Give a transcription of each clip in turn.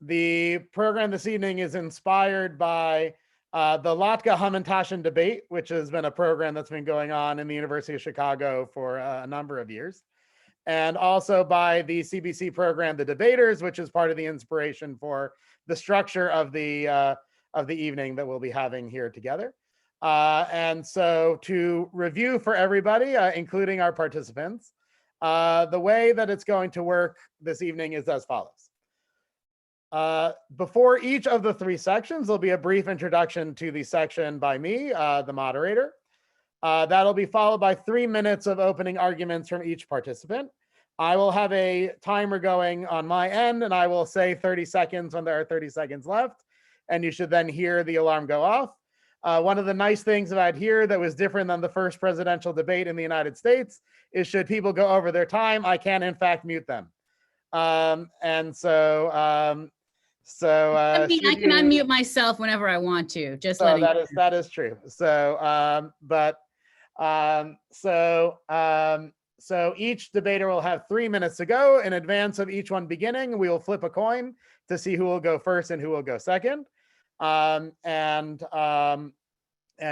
The program this evening is inspired by the Latkes Hamantashen debate, which has been a program that's been going on in the University of Chicago for a number of years, and also by the CBC program, The Debaters, which is part of the inspiration for the structure of the evening that we'll be having here together. And so to review for everybody, including our participants, the way that it's going to work this evening is as follows. Before each of the three sections, there'll be a brief introduction to the section by me, the moderator. That'll be followed by 3 minutes of opening arguments from each participant. I will have a timer going on my end, and I will say 30 seconds when there are 30 seconds left, and you should then hear the alarm go off. One of the nice things about here that was different than the first presidential debate in the United States is should people go over their time, I can in fact mute them. I can unmute myself whenever I want to. Just so that is true. So each debater will have 3 minutes to go. In advance of each one beginning, we will flip a coin to see who will go first and who will go second, and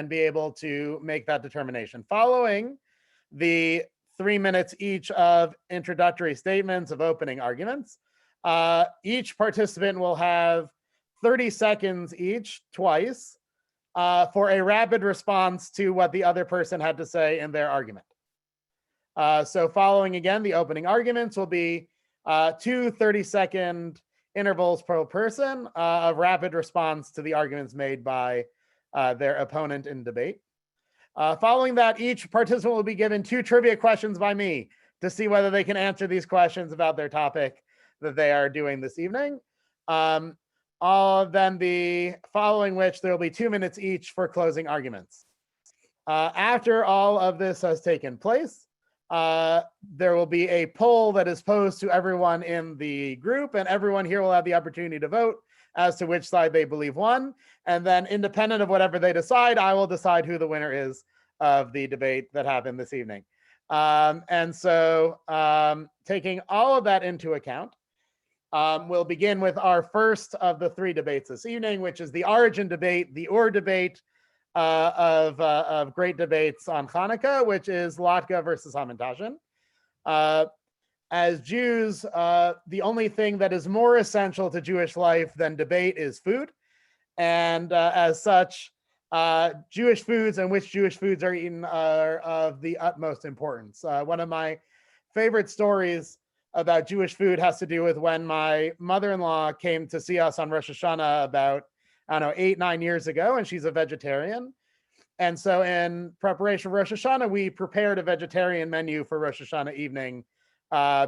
be able to make that determination. Following the 3 minutes each of introductory statements of opening arguments, each participant will have 30 seconds each, twice, for a rapid response to what the other person had to say in their argument. So following again, the opening arguments will be 2 30-second intervals per person of rapid response to the arguments made by their opponent in debate. Following that, each participant will be given 2 trivia questions by me to see whether they can answer these questions about their topic that they are doing this evening. Then following which there will be 2 minutes each for closing arguments. After all of this has taken place, there will be a poll that is posed to everyone in the group, and everyone here will have the opportunity to vote as to which side they believe won. And then independent of whatever they decide, I will decide who the winner is of the debate that happened this evening. Taking all of that into account, we'll begin with our first of the 3 debates this evening, which is the origin debate, the debate of great debates on Chanukah, which is Latkes versus Hamantashen. As Jews, the only thing that is more essential to Jewish life than debate is food. And as such, Jewish foods and which Jewish foods are eaten are of the utmost importance. One of my favorite stories about Jewish food has to do with when my mother-in-law came to see us on Rosh Hashanah about, 8-9 years ago, and she's a vegetarian. And so in preparation for Rosh Hashanah, we prepared a vegetarian menu for Rosh Hashanah evening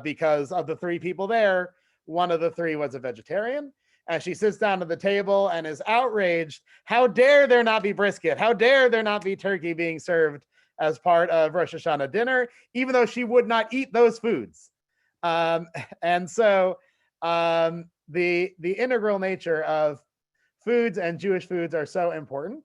because of the 3 people there, one of the 3 was a vegetarian. And she sits down at the table and is outraged. How dare there not be brisket? How dare there not be turkey being served as part of Rosh Hashanah dinner, even though she would not eat those foods. The integral nature of foods and Jewish foods are so important.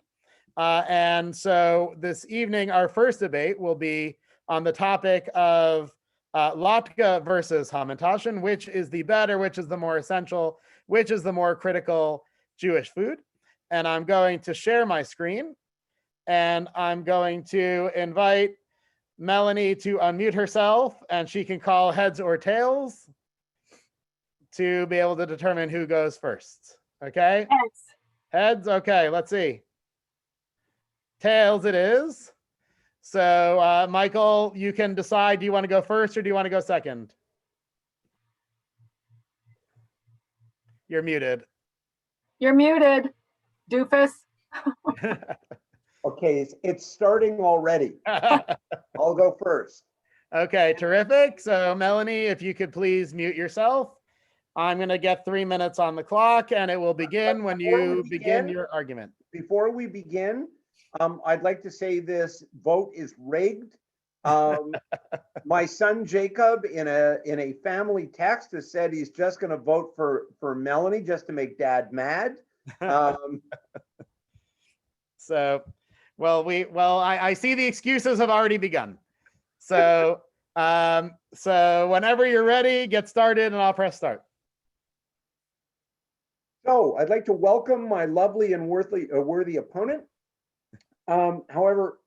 And so this evening, our first debate will be on the topic of Latkes versus Hamantashen, which is the better, which is the more essential, which is the more critical Jewish food. And I'm going to share my screen, and I'm going to invite Melanie to unmute herself, and she can call heads or tails to be able to determine who goes first. Okay? Heads. Heads? Okay, let's see. Tails it is. So, Michael, you can decide, do you want to go first or do you want to go second? You're muted. You're muted, doofus. Okay, it's starting already. I'll go first. Okay, terrific. So, Melanie, if you could please mute yourself. I'm going to get 3 minutes on the clock, and it will begin when you begin your argument. Before we begin, I'd like to say this vote is rigged. My son Jacob, in a family text, has said he's just going to vote for Melanie just to make Dad mad. I see the excuses have already begun. So whenever you're ready, get started, and I'll press start. So I'd like to welcome my lovely and worthy opponent. However,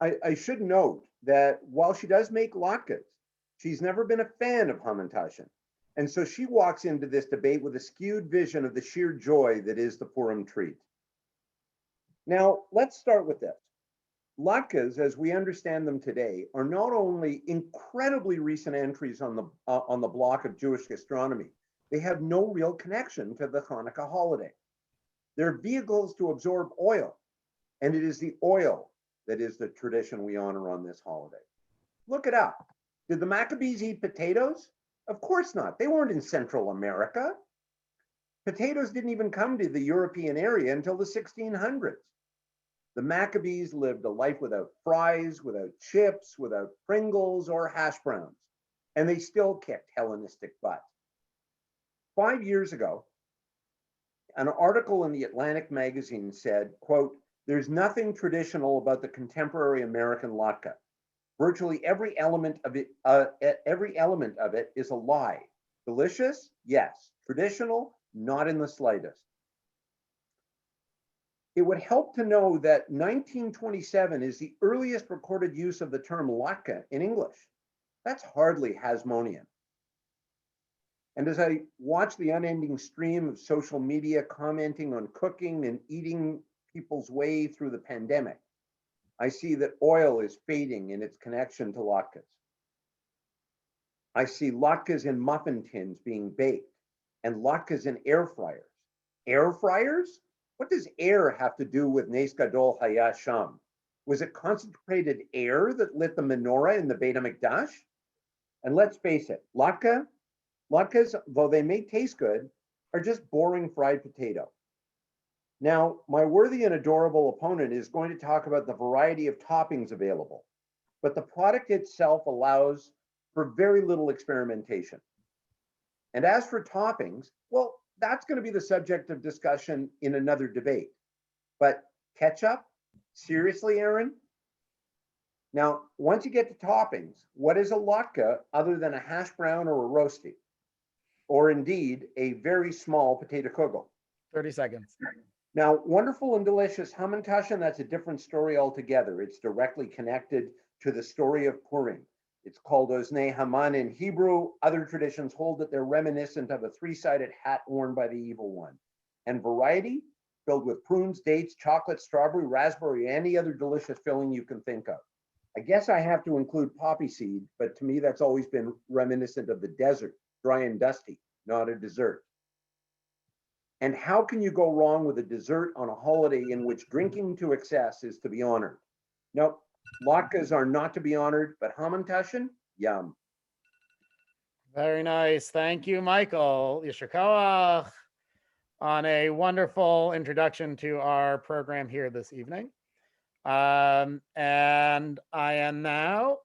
I should note that while she does make latkes, she's never been a fan of Hamantashen. And so she walks into this debate with a skewed vision of the sheer joy that is the Purim treat. Now, let's start with this. Latkes, as we understand them today, are not only incredibly recent entries on the block of Jewish gastronomy, they have no real connection to the Chanukah holiday. They're vehicles to absorb oil, and it is the oil that is the tradition we honor on this holiday. Look it up. Did the Maccabees eat potatoes? Of course not. They weren't in Central America. Potatoes didn't even come to the European area until the 1600s. The Maccabees lived a life without fries, without chips, without Pringles or hash browns, and they still kicked Hellenistic butt. 5 years ago, an article in the Atlantic magazine said, quote, "There's nothing traditional about the contemporary American latke. Virtually every element of it is a lie. Delicious? Yes. Traditional? Not in the slightest." It would help to know that 1927 is the earliest recorded use of the term latke in English. That's hardly Hasmonean. And as I watch the unending stream of social media commenting on cooking and eating people's way through the pandemic, I see that oil is fading in its connection to latkes. I see latkes in muffin tins being baked and latkes in air fryers. Air fryers? What does air have to do with Nes Gadol Haya Sham? Was it concentrated air that lit the menorah in the Beit HaMikdash? And let's face it, latkes, though they may taste good, are just boring fried potato. Now, my worthy and adorable opponent is going to talk about the variety of toppings available, but the product itself allows for very little experimentation. And as for toppings, well, that's going to be the subject of discussion in another debate. But ketchup? Seriously, Aaron? Now, once you get to toppings, what is a latke other than a hash brown or a roasty? Or indeed, a very small potato kugel? 30 seconds. Now, wonderful and delicious Hamantashen, that's a different story altogether. It's directly connected to the story of Purim. It's called Oznei Haman in Hebrew. Other traditions hold that they're reminiscent of a three-sided hat worn by the evil one. And variety, filled with prunes, dates, chocolate, strawberry, raspberry, any other delicious filling you can think of. I guess I have to include poppy seed, but to me that's always been reminiscent of the desert, dry and dusty, not a dessert. And how can you go wrong with a dessert on a holiday in which drinking to excess is to be honored? Nope. Latkes are not to be honored, but Hamantashen, yum. Very nice. Thank you, Michael. Yasher koach on a wonderful introduction to our program here this evening. And I am now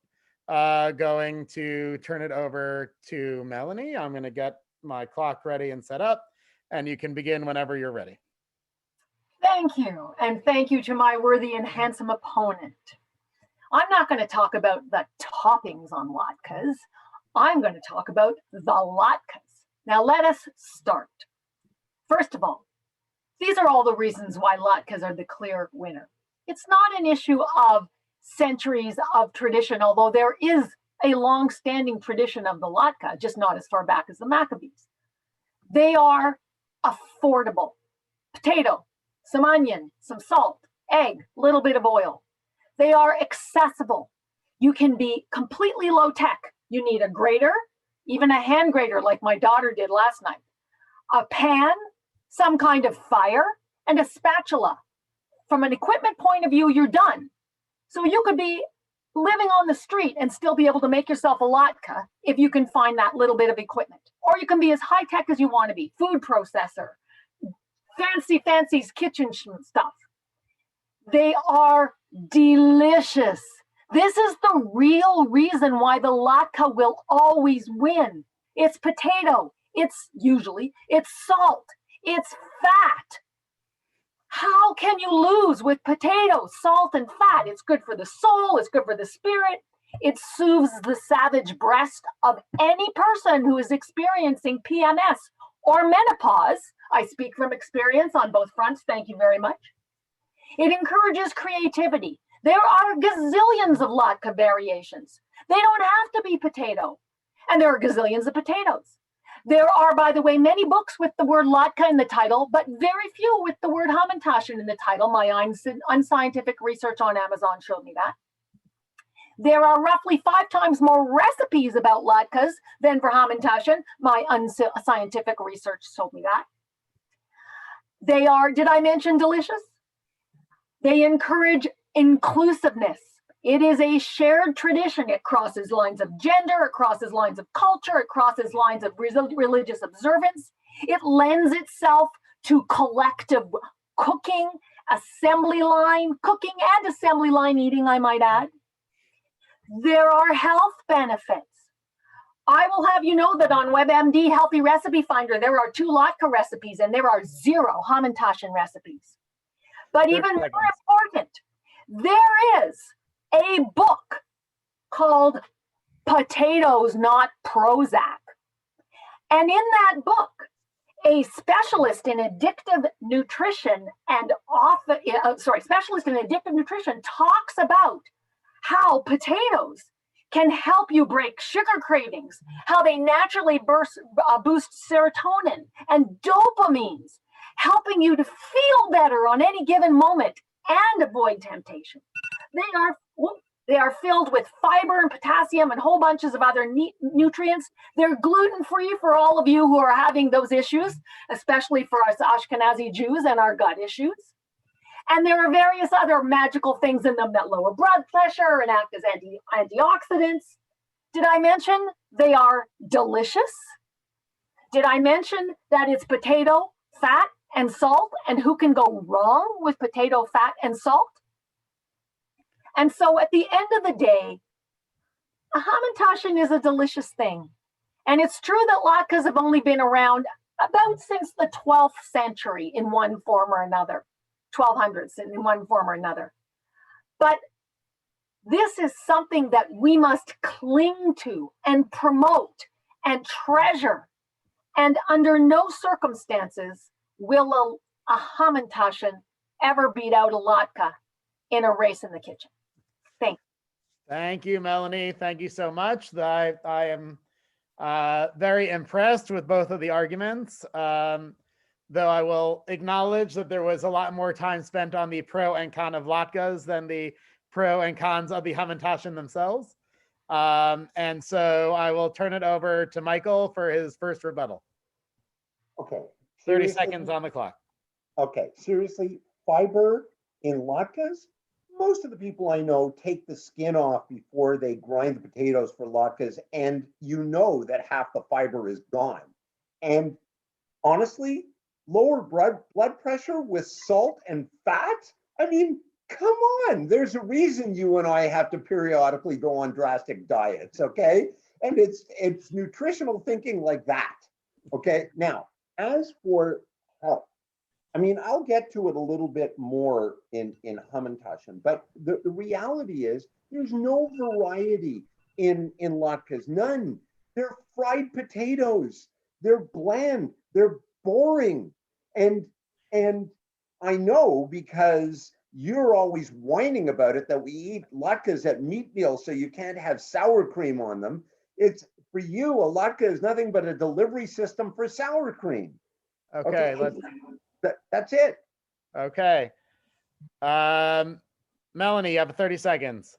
going to turn it over to Melanie. I'm going to get my clock ready and set up, and you can begin whenever you're ready. Thank you. And thank you to my worthy and handsome opponent. I'm not going to talk about the toppings on latkes. I'm going to talk about the latkes. Now let us start. First of all, these are all the reasons why latkes are the clear winner. It's not an issue of centuries of tradition, although there is a long-standing tradition of the latke, just not as far back as the Maccabees. They are affordable. Potato, some onion, some salt, egg, little bit of oil. They are accessible. You can be completely low tech. You need a grater, even a hand grater like my daughter did last night, a pan, some kind of fire, and a spatula. From an equipment point of view, you're done. So you could be living on the street and still be able to make yourself a latke if you can find that little bit of equipment. Or you can be as high tech as you want to be, food processor, fancy kitchen stuff. They are delicious. This is the real reason why the latke will always win. It's potato, it's salt, it's fat. How can you lose with potato, salt, and fat? It's good for the soul, it's good for the spirit. It soothes the savage breast of any person who is experiencing PMS or menopause. I speak from experience on both fronts. Thank you very much. It encourages creativity. There are gazillions of latke variations. They don't have to be potato. And there are gazillions of potatoes. There are, by the way, many books with the word latke in the title, but very few with the word Hamantashen in the title. My unscientific research on Amazon showed me that. There are roughly 5 times more recipes about latkes than for Hamantashen. My unscientific research told me that. They are, did I mention delicious? They encourage inclusiveness. It is a shared tradition. It crosses lines of gender, it crosses lines of culture, it crosses lines of religious observance. It lends itself to collective cooking, assembly line, cooking and assembly line eating, I might add. There are health benefits. I will have you know that on WebMD Healthy Recipe Finder, there are 2 latke recipes and there are 0 Hamantashen recipes. But even more important, there is a book called Potatoes, Not Prozac. And in that book, a specialist in addictive nutrition specialist in addictive nutrition talks about how potatoes can help you break sugar cravings, how they naturally boost serotonin and dopamines, helping you to feel better on any given moment and avoid temptation. They are filled with fiber and potassium and whole bunches of other nutrients. They're gluten-free for all of you who are having those issues, especially for us Ashkenazi Jews and our gut issues. And there are various other magical things in them that lower blood pressure and act as antioxidants. Did I mention they are delicious? Did I mention that it's potato, fat, and salt? And who can go wrong with potato, fat, and salt? And so at the end of the day, a Hamantashen is a delicious thing. And it's true that latkes have only been around about since the 12th century in one form or another, 1200s in one form or another. But this is something that we must cling to and promote and treasure. And under no circumstances will a Hamantashen ever beat out a latke in a race in the kitchen. Thanks. Thank you, Melanie. Thank you so much. I am very impressed with both of the arguments, though I will acknowledge that there was a lot more time spent on the pro and con of latkes than the pro and cons of the Hamantashen themselves. And so I will turn it over to Michael for his first rebuttal. Okay. 30 seconds on the clock. Okay, seriously, fiber in latkes? Most of the people I know take the skin off before they grind the potatoes for latkes, and you know that half the fiber is gone. And honestly, lower blood pressure with salt and fat? I mean, come on. There's a reason you and I have to periodically go on drastic diets, okay? And it's nutritional thinking like that, okay? Now, as for health, I mean, I'll get to it a little bit more in Hamantashen, but the reality is there's no variety in latkes, none. They're fried potatoes. They're bland. They're boring. And I know because you're always whining about it that we eat latkes at meat meals so you can't have sour cream on them. It's for you, a latke is nothing but a delivery system for sour cream. Okay, that's it. Okay. Melanie, you have 30 seconds.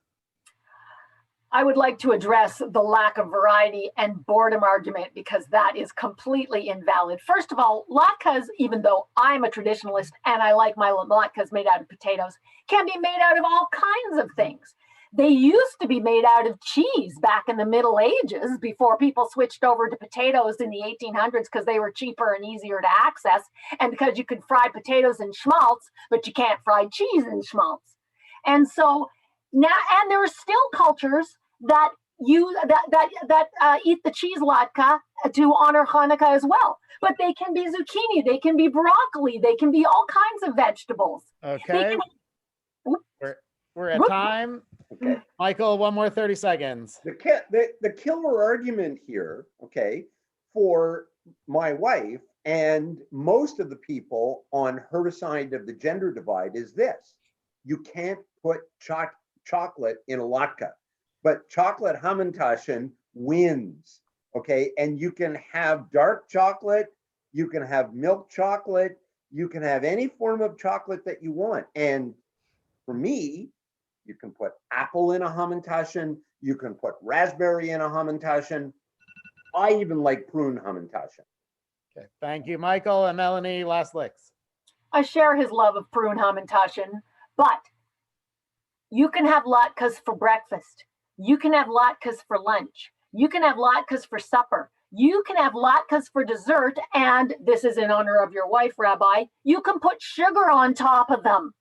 I would like to address the lack of variety and boredom argument because that is completely invalid. First of all, latkes, even though I'm a traditionalist and I like my latkes made out of potatoes, can be made out of all kinds of things. They used to be made out of cheese back in the Middle Ages before people switched over to potatoes in the 1800s because they were cheaper and easier to access, and because you could fry potatoes in schmaltz, but you can't fry cheese in schmaltz. And so now, and there are still cultures that eat the cheese latke to honor Chanukah as well. But they can be zucchini, they can be broccoli, they can be all kinds of vegetables. Okay. We're at time. Okay. Michael, one more 30 seconds. The killer argument here, okay, for my wife And most of the people on her side of the gender divide is this: you can't put chocolate in a latke, but chocolate Hamantashen wins. Okay, and you can have dark chocolate, you can have milk chocolate, you can have any form of chocolate that you want. And for me, you can put apple in a Hamantashen, you can put raspberry in a Hamantashen. I even like prune Hamantashen. Okay, thank you, Michael. And Melanie, last licks. I share his love of prune Hamantashen, but you can have latkes for breakfast. You can have latkes for lunch. You can have latkes for supper. You can have latkes for dessert. And this is in honor of your wife, Rabbi. You can put sugar on top of them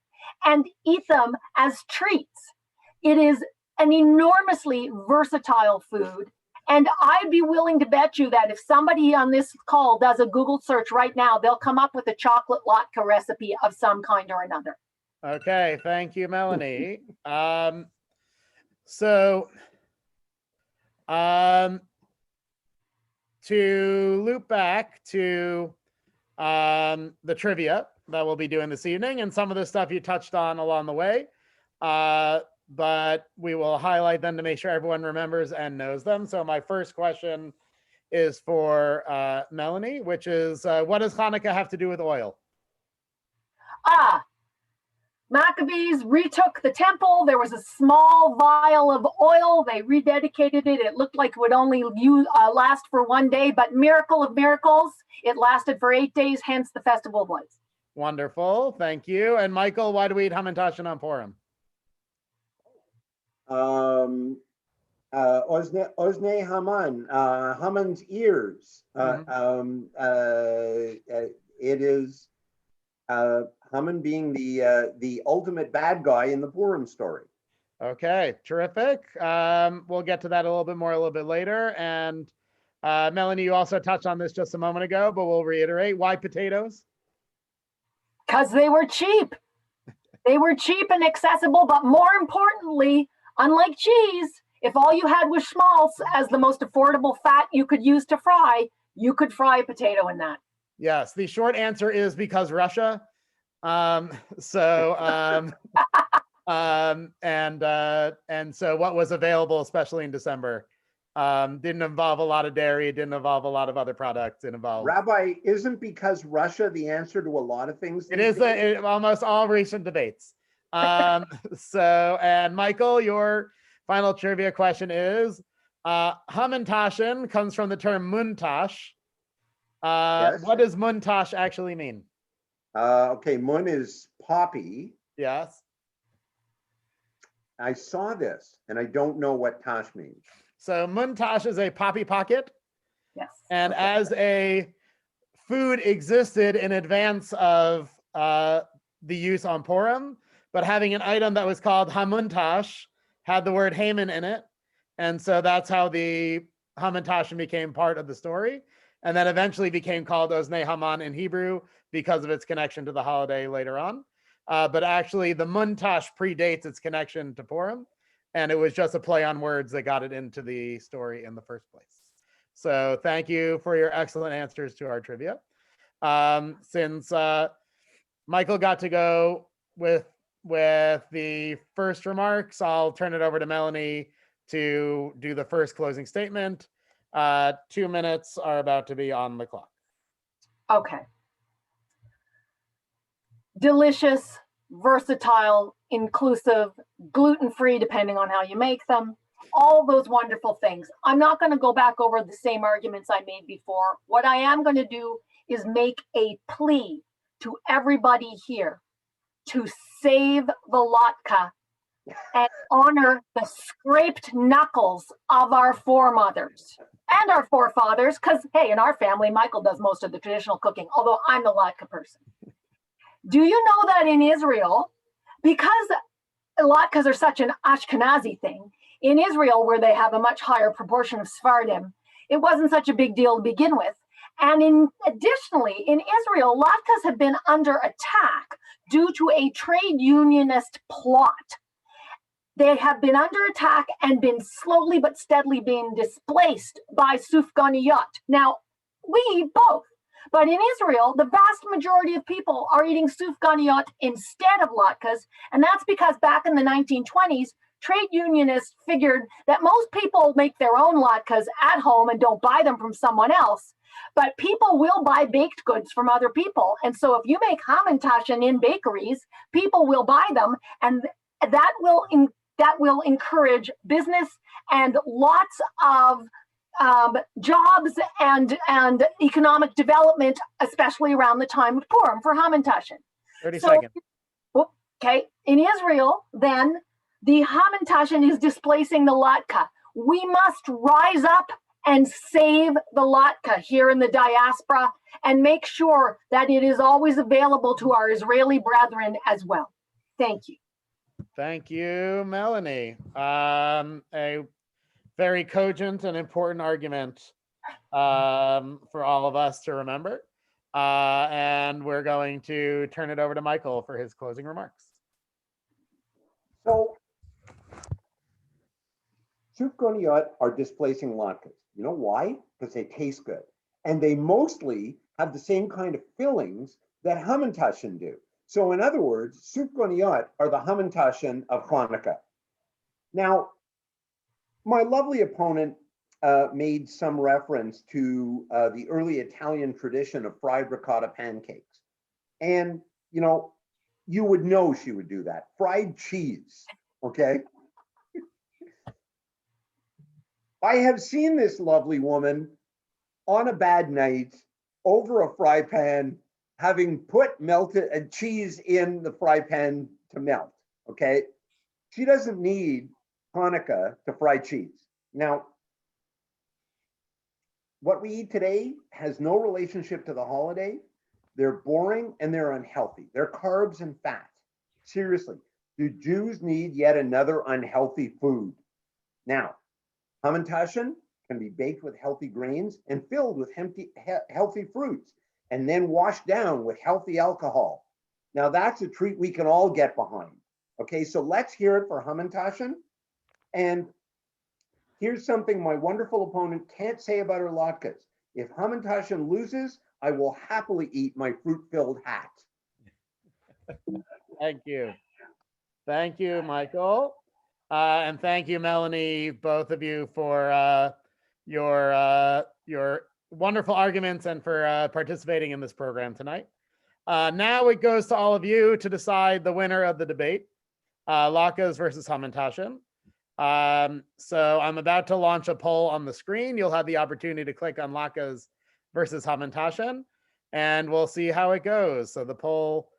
and eat them as treats. It is an enormously versatile food. And I'd be willing to bet you that if somebody on this call does a Google search right now, they'll come up with a chocolate latke recipe of some kind or another. Okay, thank you, Melanie. To loop back to the trivia that we'll be doing this evening, and some of the stuff you touched on along the way, but we will highlight them to make sure everyone remembers and knows them. So my first question is for Melanie, which is, what does Hanukkah have to do with oil? Maccabees retook the temple. There was a small vial of oil. They rededicated it. It looked like it would only last for one day, but miracle of miracles, it lasted for 8 days, hence the festival of lights. Wonderful, thank you. And Michael, why do we eat Hamantashen on Purim? Ozne Haman, Haman's ears. It is Haman being the ultimate bad guy in the Purim story. Okay, terrific. We'll get to that a little bit more a little bit later. And Melanie, you also touched on this just a moment ago, but we'll reiterate. Why potatoes? Because they were cheap. They were cheap and accessible, but more importantly, unlike cheese, if all you had was schmaltz as the most affordable fat you could use to fry, you could fry a potato in that. Yes, the short answer is because Russia. And so what was available, especially in December, didn't involve a lot of dairy, it didn't involve a lot of other products. It involved. Rabbi, isn't because Russia the answer to a lot of things? It is almost all recent debates. And Michael, your final trivia question is, Hamantashen comes from the term muntash. Yes. What does muntash actually mean? Okay, mun is poppy. Yes. I saw this and I don't know what tash means. So muntash is a poppy pocket. Yes. And as a food existed in advance of the use on Purim, but having an item that was called hamuntash had the word Haman in it. And so that's how the Hamantashen became part of the story. And then eventually became called Ozne Haman in Hebrew because of its connection to the holiday later on. But actually the muntash predates its connection to Purim. And it was just a play on words that got it into the story in the first place. So thank you for your excellent answers to our trivia. Since Michael got to go with the first remarks, I'll turn it over to Melanie to do the first closing statement. 2 minutes are about to be on the clock. Okay. Delicious, versatile, inclusive, gluten-free, depending on how you make them, all those wonderful things. I'm not going to go back over the same arguments I made before. What I am going to do is make a plea to everybody here to save the latke and honor the scraped knuckles of our foremothers and our forefathers, because, hey, in our family, Michael does most of the traditional cooking, although I'm the latke person. Do you know that in Israel, because latkes are such an Ashkenazi thing, in Israel, where they have a much higher proportion of Sephardim, it wasn't such a big deal to begin with. And additionally, in Israel, latkes have been under attack due to a trade unionist plot. They have been under attack and been slowly but steadily being displaced by Sufganiyot. Now, we eat both, But in Israel, the vast majority of people are eating sufganiyot instead of latkes. And that's because back in the 1920s, trade unionists figured that most people make their own latkes at home and don't buy them from someone else. But people will buy baked goods from other people. And so if you make Hamantashen in bakeries, people will buy them. And that will encourage business and lots of jobs and economic development, especially around the time of Purim for Hamantashen. 30 seconds. Okay, in Israel, then the Hamantashen is displacing the latke. We must rise up and save the latke here in the diaspora and make sure that it is always available to our Israeli brethren as well. Thank you. Thank you, Melanie. A very cogent and important argument for all of us to remember. And we're going to turn it over to Michael for his closing remarks. So, sufganiyot are displacing latkes. You know why? Because they taste good. And they mostly have the same kind of fillings that Hamantashen do. So in other words, sufganiyot are the Hamantashen of Chanukah. Now, my lovely opponent made some reference to the early Italian tradition of fried ricotta pancakes. And, you know, you would know she would do that. Fried cheese, okay? I have seen this lovely woman on a bad night over a fry pan, having put melted cheese in the fry pan to melt, okay? She doesn't need Hanukkah to fry cheese. Now, what we eat today has no relationship to the holiday. They're boring and they're unhealthy. They're carbs and fat. Seriously, do Jews need yet another unhealthy food? Now, Hamantashen can be baked with healthy grains and filled with healthy fruits, and then washed down with healthy alcohol. Now that's a treat we can all get behind. Okay, so let's hear it for Hamantashen. And here's something my wonderful opponent can't say about her latkes. If Hamantashen loses, I will happily eat my fruit-filled hat. Thank you. Thank you, Michael. And thank you, Melanie, both of you for your wonderful arguments and for participating in this program tonight. Now it goes to all of you to decide the winner of the debate, Latkes versus Hamantashen. So I'm about to launch a poll on the screen. You'll have the opportunity to click on Latkes versus Hamantashen, and we'll see how it goes. So the poll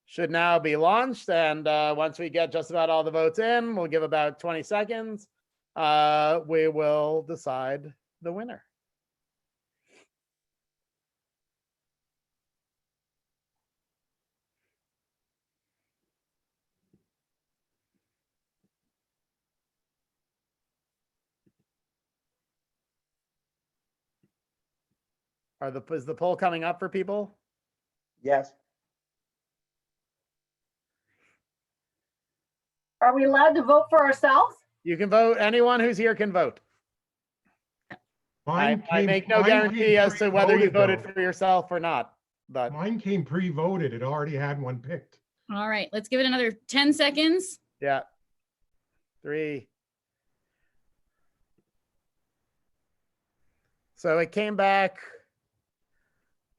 should now be launched, and once we get just about all the votes in, we'll give about 20 seconds. We will decide the winner. Is the poll coming up for people? Yes. Are we allowed to vote for ourselves? You can vote. Anyone who's here can vote. I make no guarantee as to whether you voted for yourself or not. But mine came pre-voted. It already had one picked. All right, let's give it another 10 seconds. Yeah. 3. So it came back.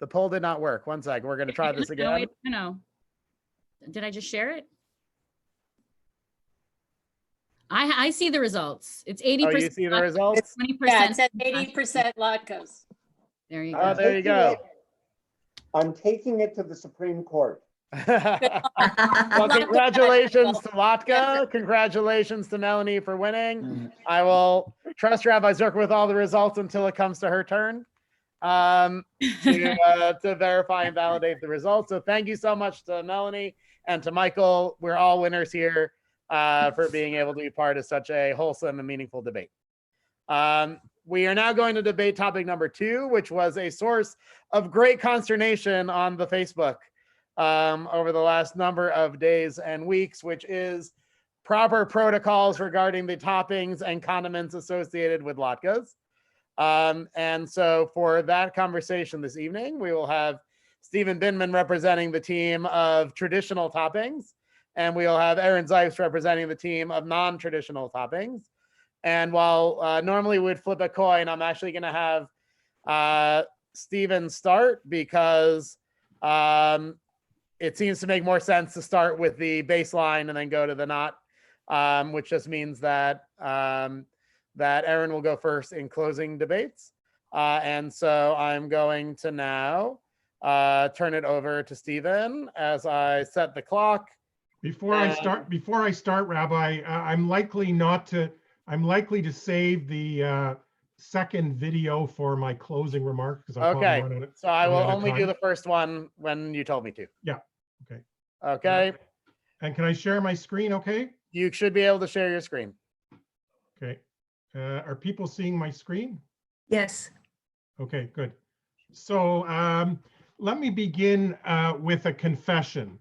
The poll did not work. One second. We're going to try this again. No. Did I just share it? I see the results. It's 80%. Oh, you see the results? 20%. Yeah, it's at 80% latkes. There you go. Oh, there you go. I'm taking it to the Supreme Court. Well, congratulations to Latka. Congratulations to Melanie for winning. I will trust Rabbi Zucker with all the results until it comes to her turn to verify and validate the results. So thank you so much to Melanie and to Michael. We're all winners here for being able to be part of such a wholesome and meaningful debate. We are now going to debate topic number 2, which was a source of great consternation on the Facebook over the last number of days and weeks, which is proper protocols regarding the toppings and condiments associated with latkes. And so for that conversation this evening, we will have Stephen Binman representing the team of traditional toppings, and we'll have Aaron Zeifs representing the team of non-traditional toppings. And while normally we'd flip a coin, I'm actually going to have Stephen start because it seems to make more sense to start with the baseline and then go to the not, which just means that that Aaron will go first in closing debates. And so I'm going to now turn it over to Stephen as I set the clock. Before I start, Rabbi, I'm likely to save the second video for my closing remarks because I'll Okay, probably run out of, so I will run out of only do time. the first one when you told me to. Yeah. Okay. Okay, And can I share my screen? Okay. you should be able to share your screen. Okay. Are people seeing my screen? Yes. Okay, good. So let me begin with a confession.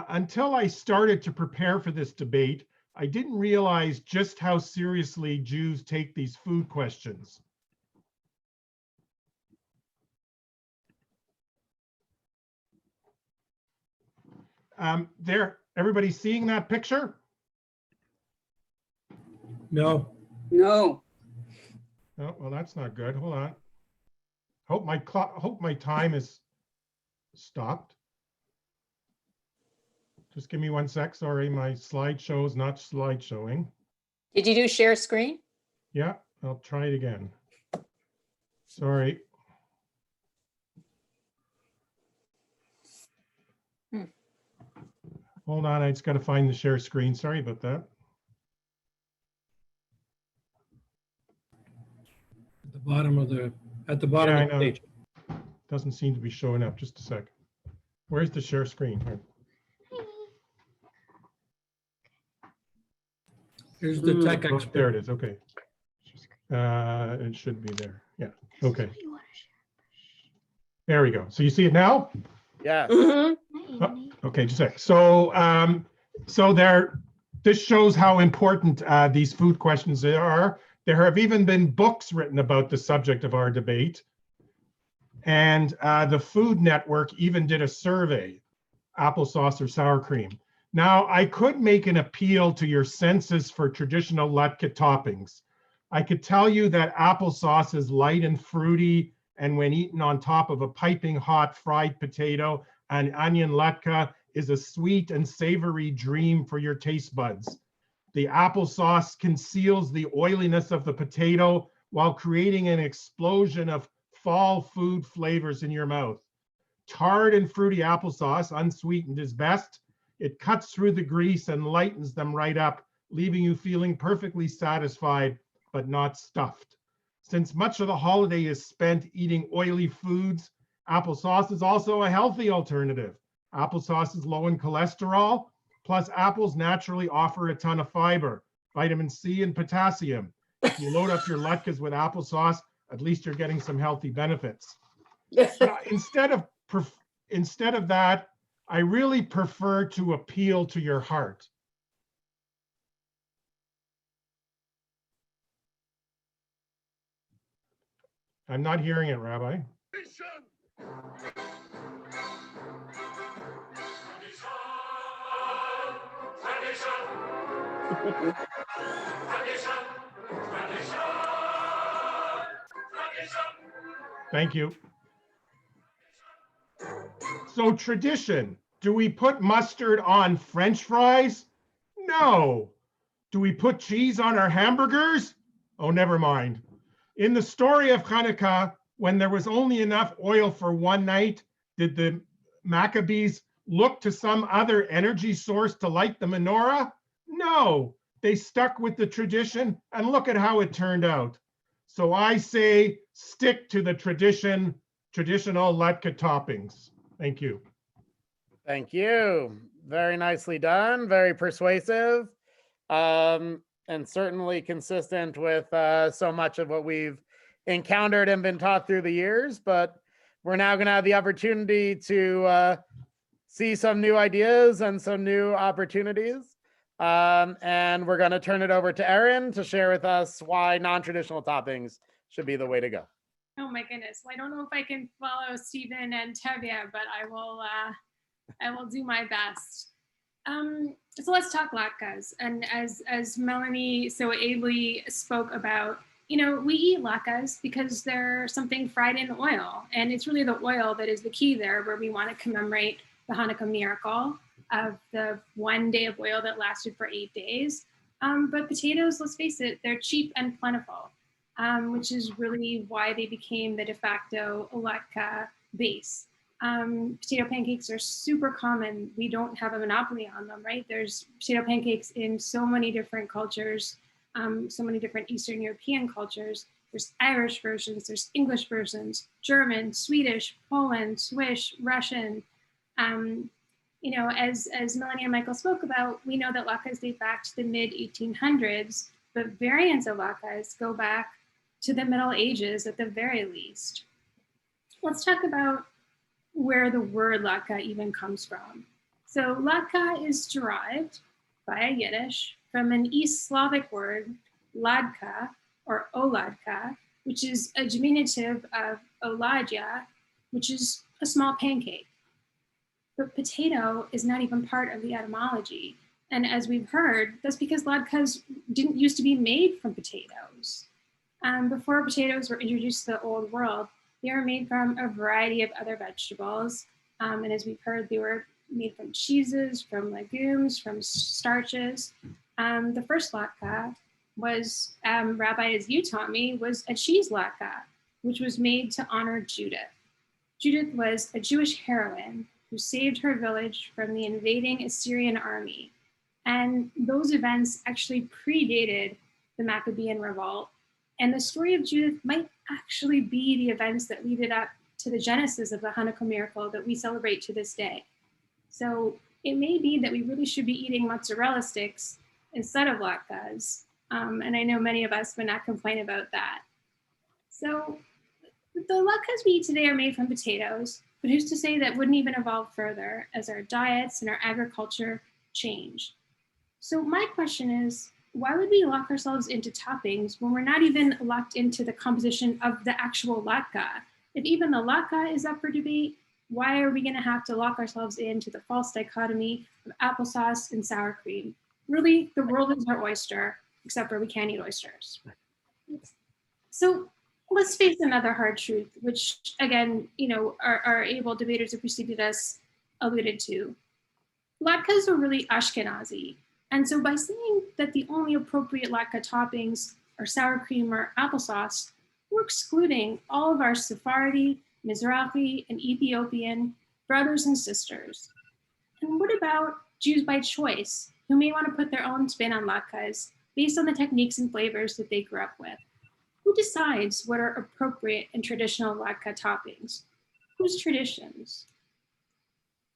Until I started to prepare for this debate, I didn't realize just how seriously Jews take these food questions. Everybody seeing that picture? No. No. Oh, well, that's not good. Hold on. Hope my time is stopped. Just give me 1 sec. Sorry, my slideshow is not slideshowing. Did you do share screen? Yeah, I'll try it again. Sorry. Hold on, I just got to find the share screen. Sorry about that. At the bottom of the Yeah, I know. page. Doesn't seem to be showing up. Just a sec. Where's the share screen? Here. Here's the tech Oh, expert. there it is. Okay. It should be there. Yeah. Okay. There we go. So you see it now? Yes. Mhm. Oh, okay, just a sec. So, this shows how important these food questions are. There have even been books written about the subject of our debate. And the Food Network even did a survey, applesauce or sour cream. Now, I could make an appeal to your senses for traditional latke toppings. I could tell you that applesauce is light and fruity, and when eaten on top of a piping hot fried potato, an onion latke is a sweet and savory dream for your taste buds. The applesauce conceals the oiliness of the potato while creating an explosion of fall food flavors in your mouth. Tart and fruity applesauce, unsweetened, is best. It cuts through the grease and lightens them right up, leaving you feeling perfectly satisfied, but not stuffed. Since much of the holiday is spent eating oily foods, applesauce is also a healthy alternative. Applesauce is low in cholesterol, plus apples naturally offer a ton of fiber, vitamin C and potassium. If you load up your latkes with applesauce, at least you're getting some healthy benefits. But instead of that, I really prefer to appeal to your heart. I'm not hearing it, Rabbi. Thank you. So tradition, do we put mustard on French fries? No. Do we put cheese on our hamburgers? Oh, never mind. In the story of Chanukah, when there was only enough oil for one night, did the Maccabees look to some other energy source to light the menorah? No, they stuck with the tradition, and look at how it turned out. So I say stick to the traditional latke toppings. Thank you. Thank you. Very nicely done. Very persuasive. And certainly consistent with so much of what we've encountered and been taught through the years. But we're now going to have the opportunity to see some new ideas and some new opportunities. And we're going to turn it over to Aaron to share with us why non-traditional toppings should be the way to go. Oh my goodness. Well, I don't know if I can follow Stephen and Tevye, but I will do my best. So let's talk latkes. And as Melanie so ably spoke about, we eat latkes because they're something fried in oil. And it's really the oil that is the key there, where we want to commemorate the Hanukkah miracle of the one day of oil that lasted for 8 days. But potatoes, let's face it, they're cheap and plentiful, which is really why they became the de facto latke base. Potato pancakes are super common. We don't have a monopoly on them, right? There's potato pancakes in so many different cultures, so many different Eastern European cultures. There's Irish versions, there's English versions, German, Swedish, Poland, Swiss, Russian. As Melanie and Michael spoke about, we know that latkes date back to the mid 1800s, but variants of latkes go back to the Middle Ages at the very least. Let's talk about where the word latke even comes from. So latke is derived via Yiddish from an East Slavic word, ladka or oladka, which is a diminutive of oladja, which is a small pancake. But potato is not even part of the etymology. And as we've heard, that's because latkes didn't used to be made from potatoes. Before potatoes were introduced to the old world, they were made from a variety of other vegetables. And as we've heard, they were made from cheeses, from legumes, from starches. The first latke was, Rabbi, as you taught me, was a cheese latke, which was made to honor Judith. Judith was a Jewish heroine who saved her village from the invading Assyrian army. And those events actually predated the Maccabean revolt. And the story of Judith might actually be the events that leaded up to the genesis of the Hanukkah miracle that we celebrate to this day. So it may be that we really should be eating mozzarella sticks instead of latkes. And I know many of us would not complain about that. So the latkes we eat today are made from potatoes, but who's to say that wouldn't even evolve further as our diets and our agriculture change? So my question is, why would we lock ourselves into toppings when we're not even locked into the composition of the actual latke? If even the latke is up for debate, why are we going to have to lock ourselves into the false dichotomy of applesauce and sour cream? Really, the world is our oyster, except for we can't eat oysters. So let's face another hard truth, which again, our able debaters who preceded us alluded to. Latkes are really Ashkenazi. And so by saying that the only appropriate latke toppings are sour cream or applesauce, we're excluding all of our Sephardi, Mizrahi, and Ethiopian brothers and sisters. And what about Jews by choice, who may want to put their own spin on latkes based on the techniques and flavors that they grew up with? Who decides what are appropriate and traditional latke toppings? Whose traditions?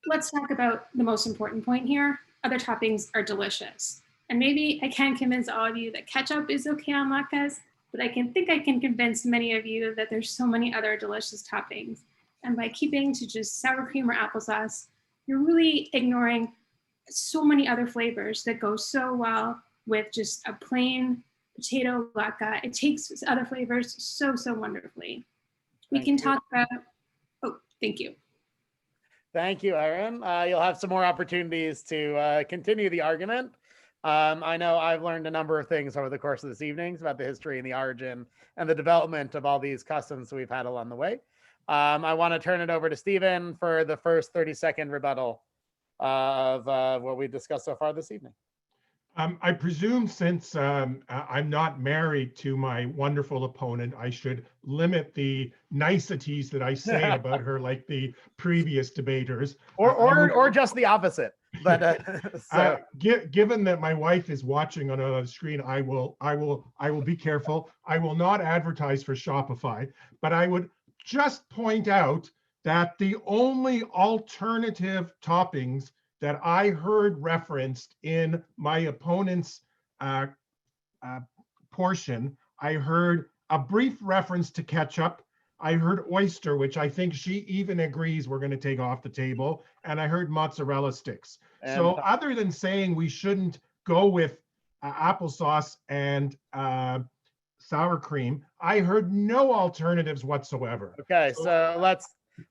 Let's talk about the most important point here. Other toppings are delicious. And maybe I can't convince all of you that ketchup is okay on latkes, but I think I can convince many of you that there's so many other delicious toppings. And by keeping to just sour cream or applesauce, you're really ignoring so many other flavors that go so well with just a plain potato latke. It takes other flavors so wonderfully. We can talk about, thank you. Thank you, Erin. You'll have some more opportunities to continue the argument. I know I've learned a number of things over the course of this evening about the history and the origin and the development of all these customs we've had along the way. I want to turn it over to Stephen for the first 30-second rebuttal of what we discussed so far this evening. I presume since I'm not married to my wonderful opponent, I should limit the niceties that I say about her like the previous debaters. Or just the opposite. But given that my wife is watching on another screen, I will be careful. I will not advertise for Shopify, but I would just point out that the only alternative toppings that I heard referenced in my opponent's portion, I heard a brief reference to ketchup. I heard oyster, which I think she even agrees we're going to take off the table. And I heard mozzarella sticks. So other than saying we shouldn't go with applesauce and sour cream. I heard no alternatives whatsoever. Okay, so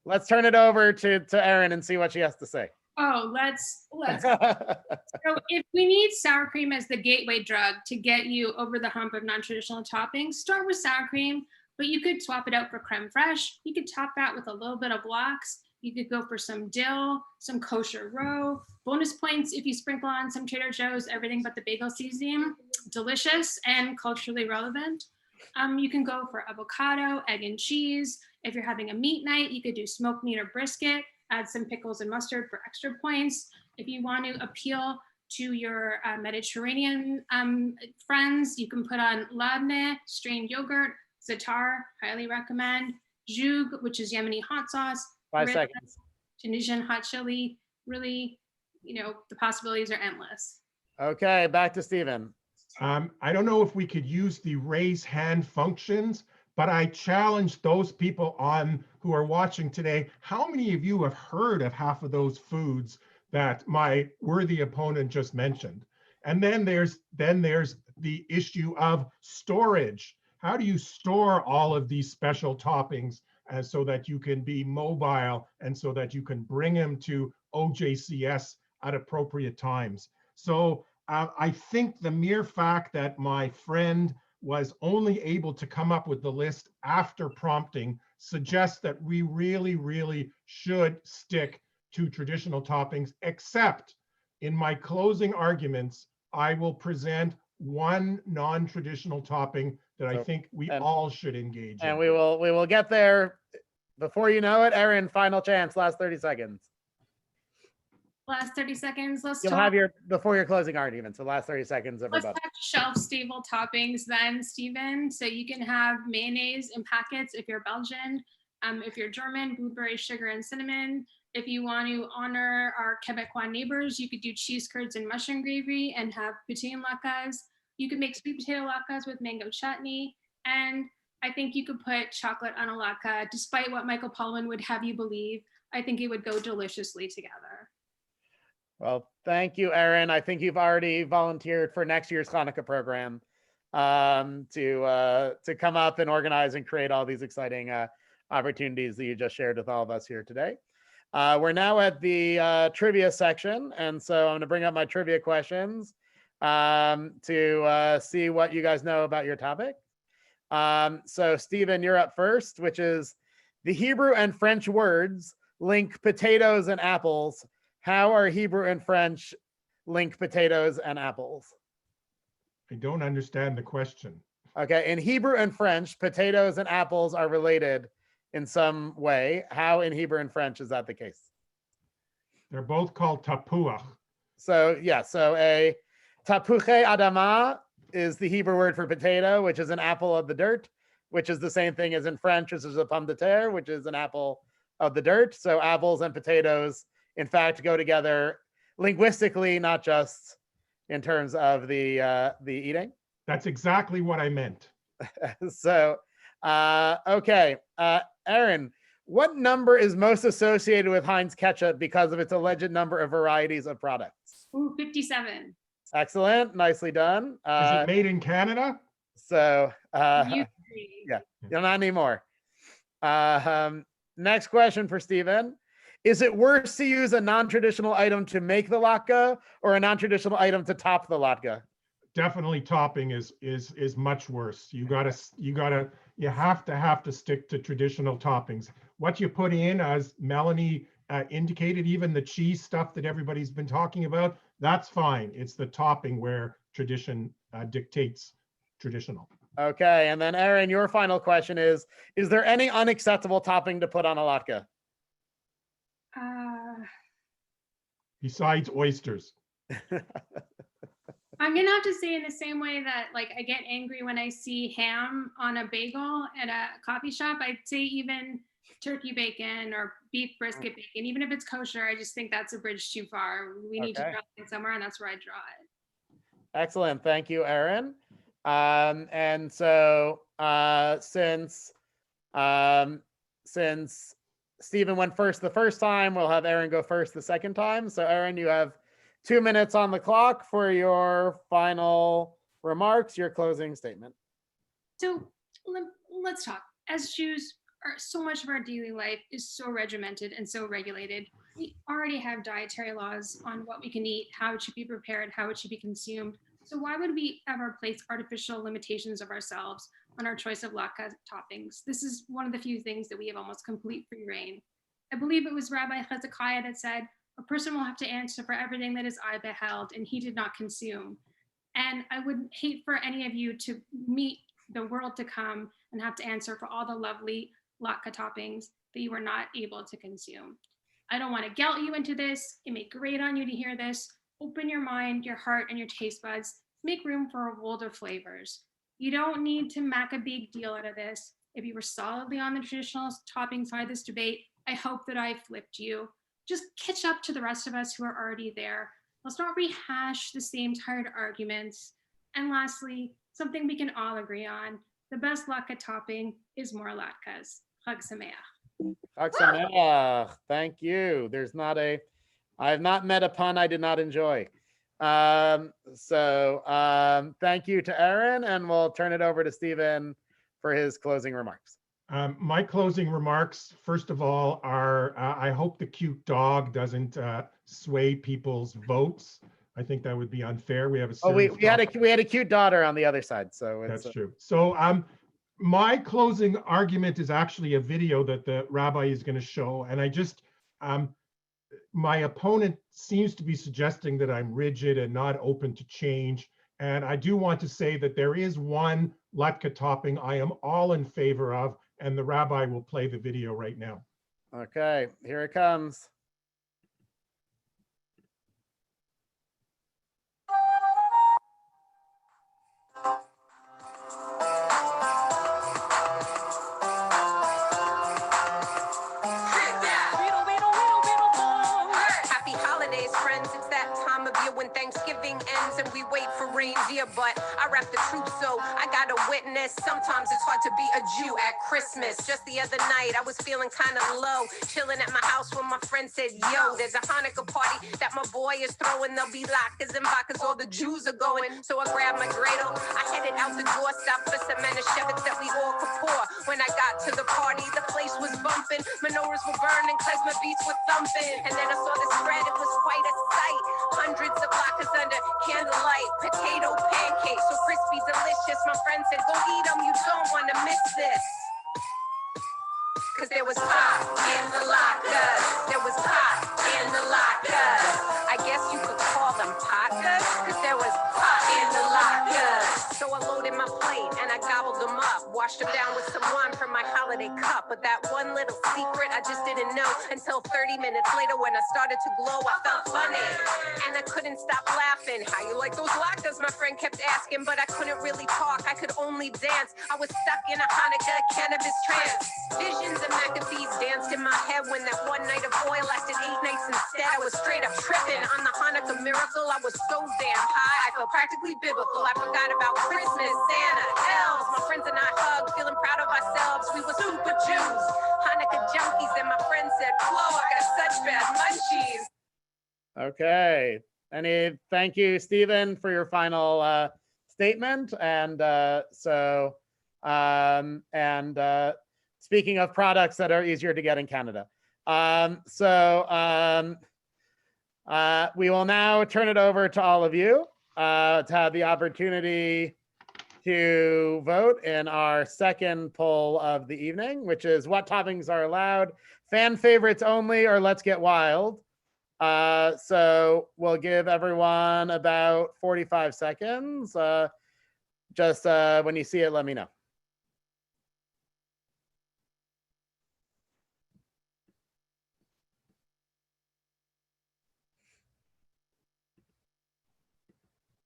let's turn it over to Erin and see what she has to say. Oh, let's. So if we need sour cream as the gateway drug to get you over the hump of non-traditional toppings, start with sour cream, but you could swap it out for creme fraiche. You could top that with a little bit of lox. You could go for some dill, some kosher roe. Bonus points if you sprinkle on some Trader Joe's everything but the bagel seasoning. Delicious and culturally relevant. You can go for avocado, egg and cheese. If you're having a meat night, you could do smoked meat or brisket. Add some pickles and mustard for extra points. If you want to appeal to your Mediterranean friends, you can put on labneh, strained yogurt, za'atar, highly recommend, zhoug, which is Yemeni hot sauce, 5 rib, seconds. Tunisian hot chili. Really, the possibilities are endless. Okay, back to Stephen. I don't know if we could use the raise hand functions, but I challenge those people who are watching today. How many of you have heard of half of those foods that my worthy opponent just mentioned? And then there's the issue of storage. How do you store all of these special toppings so that you can be mobile and so that you can bring them to OJCS at appropriate times? So I think the mere fact that my friend was only able to come up with the list after prompting suggests that we really, really should stick to traditional toppings, except in my closing arguments, I will present one non-traditional topping that I think we all should engage in. And we will get there before you know it. Erin, final chance, last 30 seconds. Last 30 seconds. You'll have before your closing argument. So last 30 seconds of Let's rebuttal. talk shelf-stable toppings then, Stephen. So you can have mayonnaise in packets if you're Belgian. If you're German, blueberry, sugar, and cinnamon. If you want to honor our Quebecois neighbors, you could do cheese curds and mushroom gravy and have poutine latkes. You could make sweet potato latkes with mango chutney. And I think you could put chocolate on a latke. Despite what Michael Pollan would have you believe, I think it would go deliciously together. Well, thank you, Erin. I think you've already volunteered for next year's Chanukah program to come up and organize and create all these exciting opportunities that you just shared with all of us here today. We're now at the trivia section, and so I'm going to bring up my trivia questions to see what you guys know about your topic. So, Stephen, you're up first, which is the Hebrew and French words link potatoes and apples. How are Hebrew and French link potatoes and apples? I don't understand the question. Okay, in Hebrew and French, potatoes and apples are related in some way. How in Hebrew and French is that the case? They're both called tapuach. So yeah, so a tapuche adama is the Hebrew word for potato, which is an apple of the dirt, which is the same thing as in French, which is a pomme de terre, which is an apple of the dirt. So apples and potatoes, in fact, go together linguistically, not just in terms of the eating. That's exactly what I meant. So, okay, Erin, what number is most associated with Heinz ketchup because of its alleged number of varieties of products? Ooh, 57. Excellent, nicely done. Is it made in Canada? So, You yeah, not anymore. Next question for Stephen. Is it worse to use a non-traditional item to make the latke or a non-traditional item to top the latke? Definitely topping is much worse. You have to stick to traditional toppings. What you put in, as Melanie indicated, even the cheese stuff that everybody's been talking about, that's fine. It's the topping where tradition dictates traditional. Okay, and then Erin, your final question is there any unacceptable topping to put on a latke? Uh, Besides oysters. I'm gonna have to say, in the same way that I get angry when I see ham on a bagel at a coffee shop, I'd say even turkey bacon or beef brisket bacon, even if it's kosher, I just think that's a bridge too far. We need to draw it somewhere, and that's where I draw it. Excellent, thank you, Erin. And so since Stephen went first the first time, we'll have Erin go first the second time. So Erin, you have 2 minutes on the clock for your final remarks, your closing statement. So let's talk. As Jews, so much of our daily life is so regimented and so regulated. We already have dietary laws on what we can eat, how it should be prepared, how it should be consumed. So why would we ever place artificial limitations of ourselves on our choice of latke toppings? This is one of the few things that we have almost complete free reign. I believe it was Rabbi Hezekiah that said, a person will have to answer for everything that his eye beheld and he did not consume. And I would hate for any of you to meet the world to come and have to answer for all the lovely latke toppings that you were not able to consume. I don't want to guilt you into this. It may grate on you to hear this. Open your mind, your heart, and your taste buds. Make room for a world of flavors. You don't need to make a big deal out of this. If you were solidly on the traditional topping side of this debate, I hope that I flipped you. Just catch up to the rest of us who are already there. Let's not rehash the same tired arguments. And lastly, something we can all agree on. The best latke topping is more latkes. Chag Sameach. Chag Sameach. Thank you. I have not met a pun I did not enjoy. Thank you to Aaron, and we'll turn it over to Stephen for his closing remarks. My closing remarks, first of all, are I hope the cute dog doesn't sway people's votes. I think that would be unfair. We have a serious we had a cute daughter on the other side, so that's true. So my closing argument is actually a video that the rabbi is going to show, and I just my opponent seems to be suggesting that I'm rigid and not open to change. And I do want to say that there is one latke topping I am all in favor of, and the rabbi will play the video right now. Okay, here it comes. Happy holidays, friends. It's that time of year when Thanksgiving ends and we wait for reindeer, but I rap the truth, so I got a witness. Sometimes it's hard to be a Jew at Christmas. Just the other night, I was feeling kind of low, chilling at my house when my friend said, yo, there's a Hanukkah party that my boy is throwing. There'll be latkes and vodkas, all the Jews are going. So I grabbed my dreidel, I headed out the door, stopped for some Manischewitz that we all could pour. When I got to the party, the place was bumping, menorahs were burning, klezmer beats were thumping. And then I saw the spread, it was quite a sight. Hundreds of latkes under candlelight, potato pancakes, so crispy, delicious. My friend said, go eat them, you don't want to miss this. Cause there was pop in the latkes, there was pop in the latkes. I guess you could call them potkas, cause there was pop in the latkes. So I loaded my plate and I gobbled them up, washed them down with some wine from my holiday cup. But that one little secret I just didn't know until 30 minutes later when I started to glow. I felt funny and I couldn't stop laughing. How you like those latkes? My friend kept asking, but I couldn't really talk. I could only dance. I was stuck in a Hanukkah cannabis trance. Visions of McAfee's danced in my head when that one night of oil lasted 8 nights instead. I was straight up tripping on the Hanukkah miracle. I was so damn high, I felt practically biblical. I forgot about Christmas, Santa, elves. My friends and I hugged, feeling proud of ourselves. We were super Jews, Hanukkah junkies, and my friend said, "Whoa, I got such bad munchies." Okay. Thank you, Stephen, for your final statement. And speaking of products that are easier to get in Canada. We will now turn it over to all of you to have the opportunity to vote in our second poll of the evening, which is what toppings are allowed, fan favorites only, or let's get wild. So we'll give everyone about 45 seconds. Just when you see it, let me know.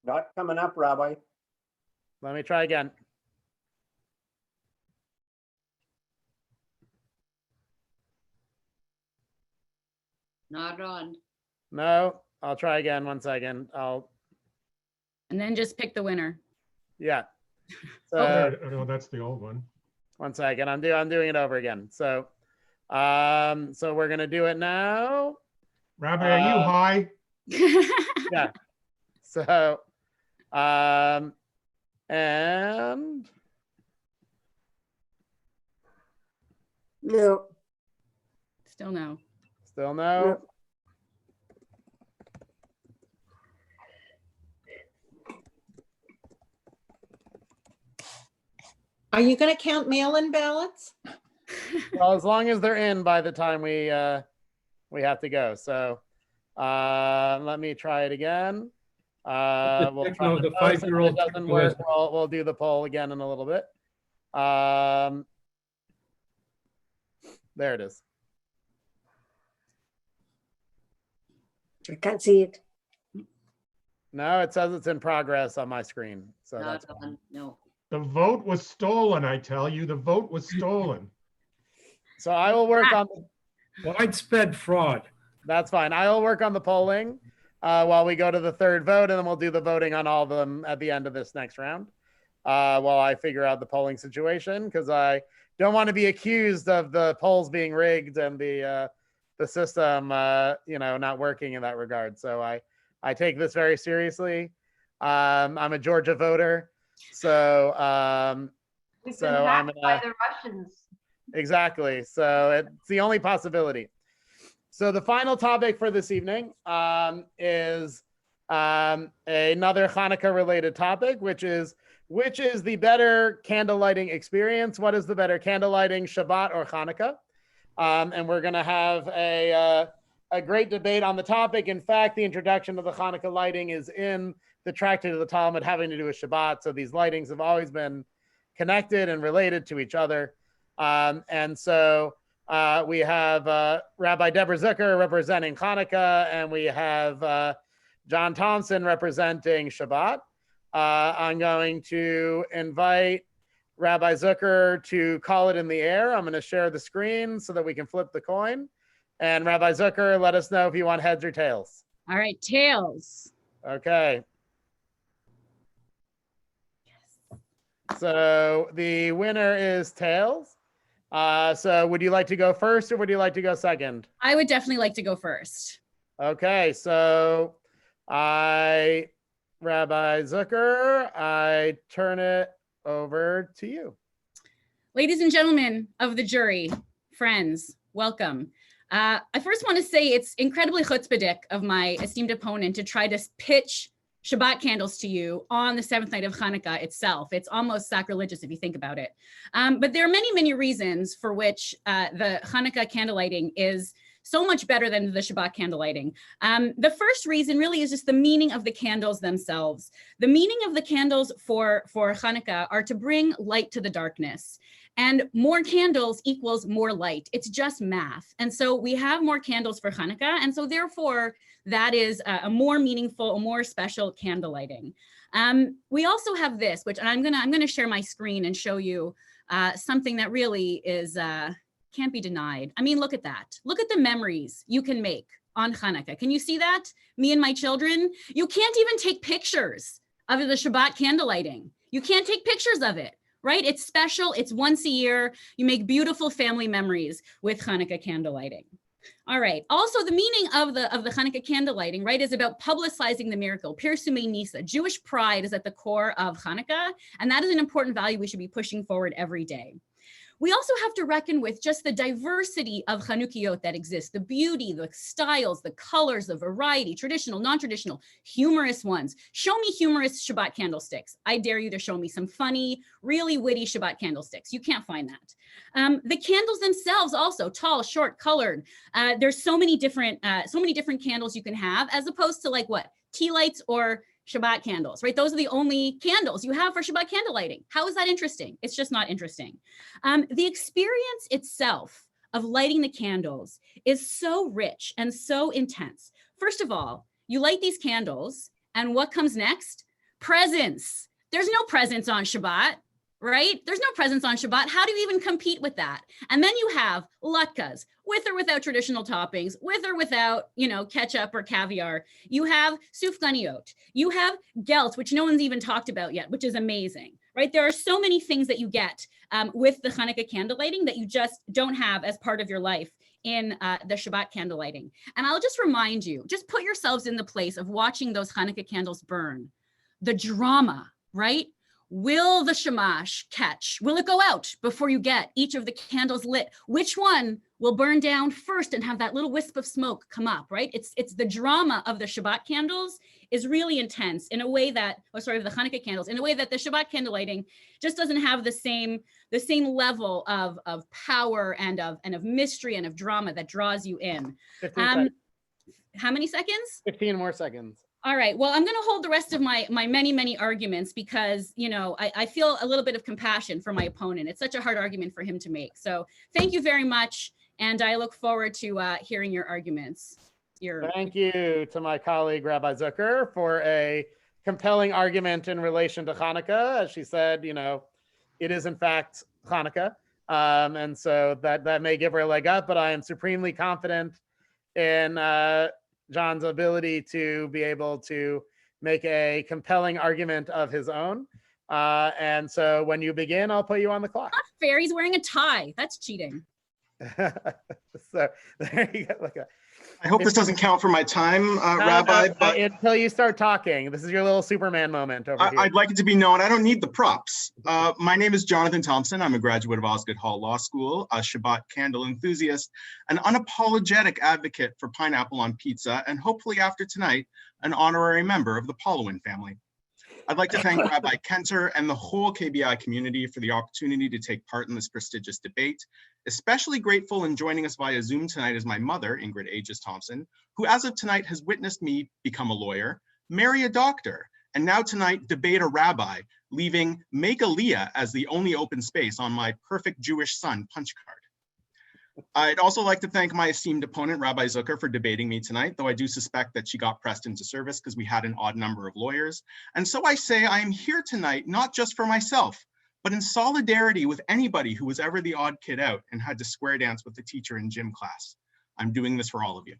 Not coming up, Rabbi. Let me try again. Not on. No, I'll try again. 1 second. And then just pick the winner. Yeah. Oh, that's the old one. 1 second. I'm doing it over again. So we're gonna do it now. Rabbi, are you high? Yeah. So, and No. Still no. Still no. Are you going to count mail-in ballots? Well, as long as they're in by the time we have to go. So let me try it again. We'll try No, to the post it. If it 5-year-old doesn't work, we'll do the poll again in a little bit. There it is. I can't see it. No, it says it's in progress on my screen. So that's fine. No. The vote was stolen, I tell you. The vote was stolen. So I will work on Widespread fraud. that's fine. I will work on the polling while we go to the third vote, and then we'll do the voting on all of them at the end of this next round while I figure out the polling situation, because I don't want to be accused of the polls being rigged and the system not working in that regard. So I take this very seriously. I'm a Georgia voter, so We've so been I'm hacked by the Russians. exactly. So it's the only possibility. So the final topic for this evening is another Hanukkah-related topic, which is the better candle lighting experience? What is the better candle lighting, Shabbat or Hanukkah? And we're going to have a great debate on the topic. In fact, the introduction of the Hanukkah lighting is in the Tractate of the Talmud having to do with Shabbat. So these lightings have always been connected and related to each other. And so we have Rabbi Deborah Zucker representing Hanukkah, and we have John Thompson representing Shabbat. I'm going to invite Rabbi Zucker to call it in the air. I'm going to share the screen so that we can flip the coin. And Rabbi Zucker, let us know if you want heads or tails. All right, tails. Okay. So the winner is tails. So would you like to go first or would you like to go second? I would definitely like to go first. Okay, so Rabbi Zucker, I turn it over to you. Ladies and gentlemen of the jury, friends, welcome. I first want to say it's incredibly chutzpahdik of my esteemed opponent to try to pitch Shabbat candles to you on the seventh night of Hanukkah itself. It's almost sacrilegious if you think about it. But there are many, many reasons for which the Hanukkah candle lighting is so much better than the Shabbat candle lighting. The first reason really is just the meaning of the candles themselves. The meaning of the candles for Hanukkah are to bring light to the darkness. And more candles equals more light. It's just math. And so we have more candles for Hanukkah. And so therefore, that is a more meaningful, a more special candle lighting. We also have this, which I'm gonna share my screen and show you something that really is can't be denied. I mean, look at that. Look at the memories you can make on Hanukkah. Can you see that? Me and my children. You can't even take pictures of the Shabbat candle lighting. You can't take pictures of it. Right? It's special. It's once a year. You make beautiful family memories with Hanukkah candle lighting. All right. Also, the meaning of the Hanukkah candle lighting, right, is about publicizing the miracle. Pirsumei Nisa. Jewish pride is at the core of Hanukkah, and that is an important value we should be pushing forward every day. We also have to reckon with just the diversity of Chanukiot that exists, the beauty, the styles, the colors, the variety, traditional, non-traditional, humorous ones. Show me humorous Shabbat candlesticks. I dare you to show me some funny, really witty Shabbat candlesticks. You can't find that. The candles themselves also, tall, short, colored. There's so many different candles you can have, as opposed to like what? Tea lights or Shabbat candles, right? Those are the only candles you have for Shabbat candle lighting. How is that interesting? It's just not interesting. The experience itself of lighting the candles is so rich and so intense. First of all, you light these candles and what comes next? Presents. There's no presents on Shabbat, right? There's no presents on Shabbat. How do you even compete with that? And then you have latkes, with or without traditional toppings, with or without, ketchup or caviar. You have sufganiot. You have gelt, which no one's even talked about yet, which is amazing, right? There are so many things that you get with the Hanukkah candle lighting that you just don't have as part of your life in the Shabbat candle lighting. And I'll just remind you, just put yourselves in the place of watching those Hanukkah candles burn. The drama, right? Will the shamash catch? Will it go out before you get each of the candles lit? Which one will burn down first and have that little wisp of smoke come up, right? It's the drama of the Shabbat candles is really intense in a way that, the Hanukkah candles, in a way that the Shabbat candle lighting just doesn't have the same level of power and of mystery and of drama that draws you in. 15 seconds. How many seconds? 15 more seconds. All right, well, I'm going to hold the rest of my many arguments because, you know, I feel a little bit of compassion for my opponent. It's such a hard argument for him to make. So thank you very much. And I look forward to hearing your arguments. Thank you to my colleague, Rabbi Zucker, for a compelling argument in relation to Hanukkah. As she said, you know, it is in fact Hanukkah. And so that may give her a leg up, but I am supremely confident in John's ability to be able to make a compelling argument of his own. And so when you begin, I'll put you on the clock. Not fair, he's wearing a tie. That's cheating. So there you go. Look at I hope this doesn't count for my time, Rabbi. But until you start talking, this is your little Superman moment over here. I'd like it to be known I don't need the props. My name is Jonathan Thompson. I'm a graduate of Osgoode Hall Law School, a Shabbat candle enthusiast, an unapologetic advocate for pineapple on pizza, and hopefully after tonight, an honorary member of the Paulowin family. I'd like to thank Rabbi Kenter and the whole KBI community for the opportunity to take part in this prestigious debate. Especially grateful in joining us via Zoom tonight is my mother, Ingrid Aegis Thompson, who as of tonight has witnessed me become a lawyer, marry a doctor, and now tonight debate a rabbi, leaving Make Aliyah as the only open space on my perfect Jewish son punch card. I'd also like to thank my esteemed opponent, Rabbi Zucker, for debating me tonight, though I do suspect that she got pressed into service because we had an odd number of lawyers. And so I say I am here tonight, not just for myself, but in solidarity with anybody who was ever the odd kid out and had to square dance with the teacher in gym class. I'm doing this for all of you.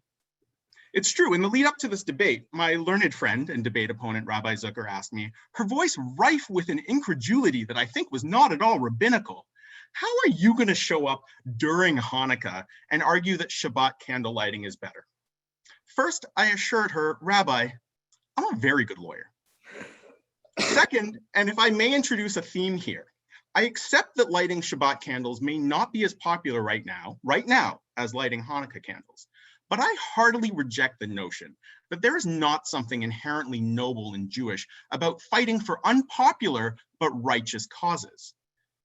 It's true, in the lead up to this debate, my learned friend and debate opponent, Rabbi Zucker, asked me, her voice rife with an incredulity that I think was not at all rabbinical. How are you going to show up during Hanukkah and argue that Shabbat candle lighting is better? First, I assured her, Rabbi, I'm a very good lawyer. Second, and if I may introduce a theme here, I accept that lighting Shabbat candles may not be as popular right now as lighting Hanukkah candles, but I heartily reject the notion that there is not something inherently noble and Jewish about fighting for unpopular but righteous causes.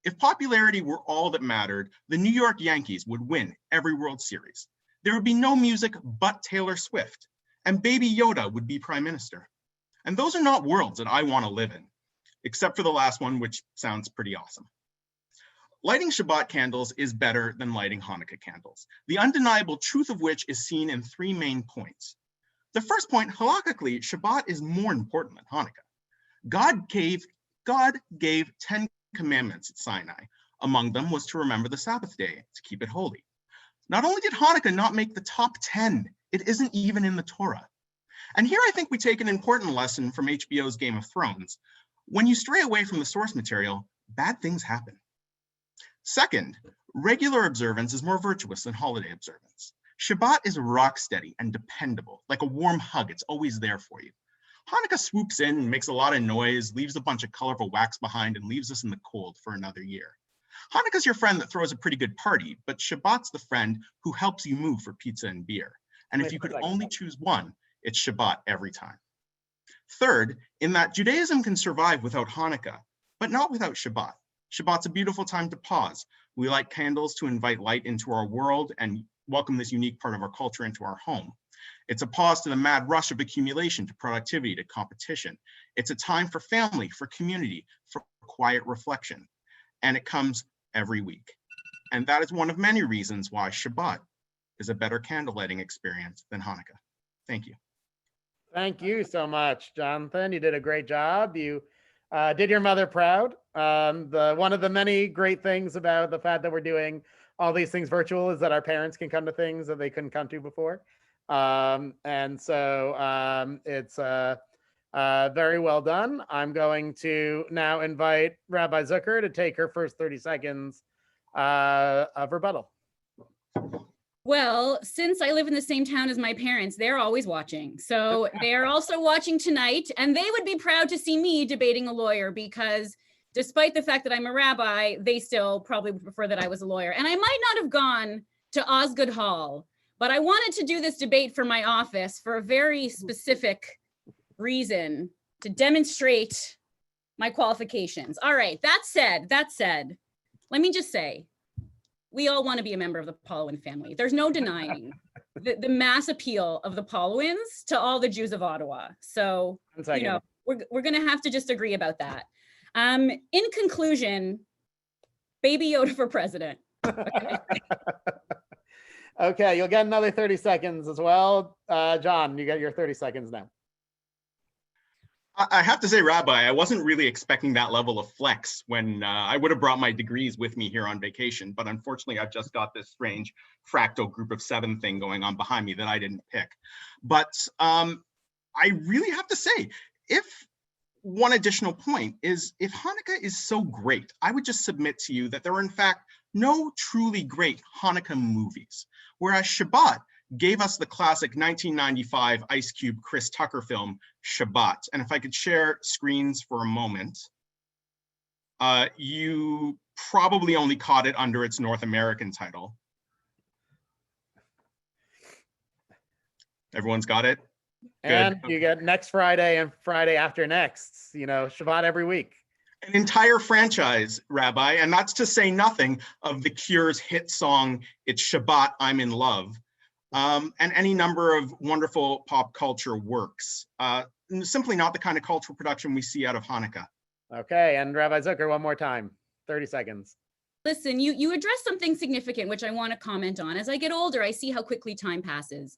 If popularity were all that mattered, the New York Yankees would win every World Series. There would be no music but Taylor Swift, and Baby Yoda would be prime minister. And those are not worlds that I want to live in, except for the last one, which sounds pretty awesome. Lighting Shabbat candles is better than lighting Hanukkah candles, the undeniable truth of which is seen in three main points. The first point, halakhically, Shabbat is more important than Hanukkah. God gave 10 commandments at Sinai. Among them was to remember the Sabbath day, to keep it holy. Not only did Hanukkah not make the top 10, it isn't even in the Torah. And here I think we take an important lesson from HBO's Game of Thrones. When you stray away from the source material, bad things happen. Second, regular observance is more virtuous than holiday observance. Shabbat is rock steady and dependable, like a warm hug, it's always there for you. Hanukkah swoops in and makes a lot of noise, leaves a bunch of colorful wax behind, and leaves us in the cold for another year. Hanukkah's your friend that throws a pretty good party, but Shabbat's the friend who helps you move for pizza and beer. And if you could only choose one, it's Shabbat every time. Third, in that Judaism can survive without Hanukkah, but not without Shabbat. Shabbat's a beautiful time to pause. We light candles to invite light into our world and welcome this unique part of our culture into our home. It's a pause to the mad rush of accumulation, to productivity, to competition. It's a time for family, for community, for quiet reflection. And it comes every week. And that is one of many reasons why Shabbat is a better candle lighting experience than Hanukkah. Thank you. Thank you so much, Jonathan. You did a great job. You did your mother proud. One of the many great things about the fact that we're doing all these things virtual is that our parents can come to things that they couldn't come to before. And so it's very well done. I'm going to now invite Rabbi Zucker to take her first 30 seconds of rebuttal. Well, since I live in the same town as my parents, they're always watching. So they're also watching tonight, and they would be proud to see me debating a lawyer because despite the fact that I'm a rabbi, they still probably would prefer that I was a lawyer. And I might not have gone to Osgoode Hall, but I wanted to do this debate for my office for a very specific reason, to demonstrate my qualifications. All right, that said, let me just say, we all want to be a member of the Paulowin family. There's no denying the mass appeal of the Paulowins to all the Jews of Ottawa. So, you know, we're going to have to just agree about that. In conclusion, Baby Yoda for president. Okay. Okay, you'll get another 30 seconds as well. John, you got your 30 seconds now. I have to say, Rabbi, I wasn't really expecting that level of flex when I would have brought my degrees with me here on vacation, but unfortunately I've just got this strange fractal group of 7 thing going on behind me that I didn't pick. But I really have to say, if one additional point is, if Hanukkah is so great, I would just submit to you that there are in fact no truly great Hanukkah movies, whereas Shabbat gave us the classic 1995 Ice Cube Chris Tucker film, Shabbat. And if I could share screens for a moment, you probably only caught it under its North American title. Everyone's got it? And Good. you get next Friday and Friday after next, you know, Shabbat every week. An entire franchise, Rabbi, and that's to say nothing of The Cure's hit song, It's Shabbat, I'm in Love. And any number of wonderful pop culture works. Simply not the kind of cultural production we see out of Hanukkah. Okay, and Rabbi Zucker, one more time, 30 seconds. Listen, you addressed something significant, which I want to comment on. As I get older, I see how quickly time passes.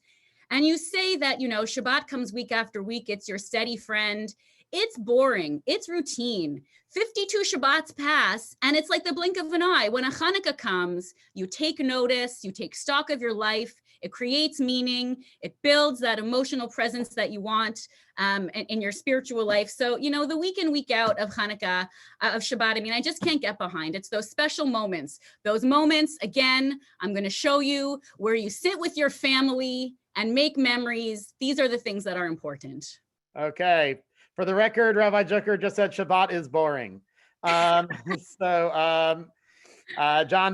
And you say that, you know, Shabbat comes week after week, it's your steady friend. It's boring, it's routine. 52 Shabbats pass, and it's like the blink of an eye. When a Hanukkah comes, you take notice, you take stock of your life, it creates meaning, it builds that emotional presence that you want in your spiritual life. So, you know, the week in, week out of Hanukkah, of Shabbat, I mean, I just can't get behind. It's those special moments. Those moments, again, I'm going to show you where you sit with your family and make memories. These are the things that are important. Okay. For the record, Rabbi Zucker just said Shabbat is boring. John,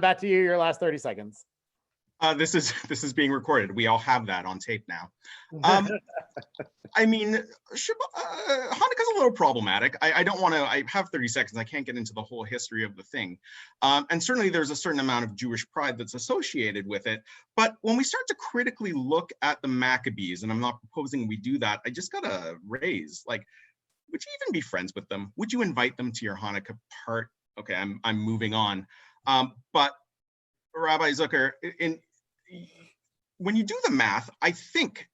back to you, your last 30 seconds. This is being recorded. We all have that on tape now. I mean, Hanukkah's a little problematic. I don't want to, I have 30 seconds. I can't get into the whole history of the thing. And certainly there's a certain amount of Jewish pride that's associated with it. But when we start to critically look at the Maccabees, and I'm not proposing we do that, I just got to raise, like, would you even be friends with them? Would you invite them to your Hanukkah part? Okay, I'm moving on. But Rabbi Zucker, when you do the math, I think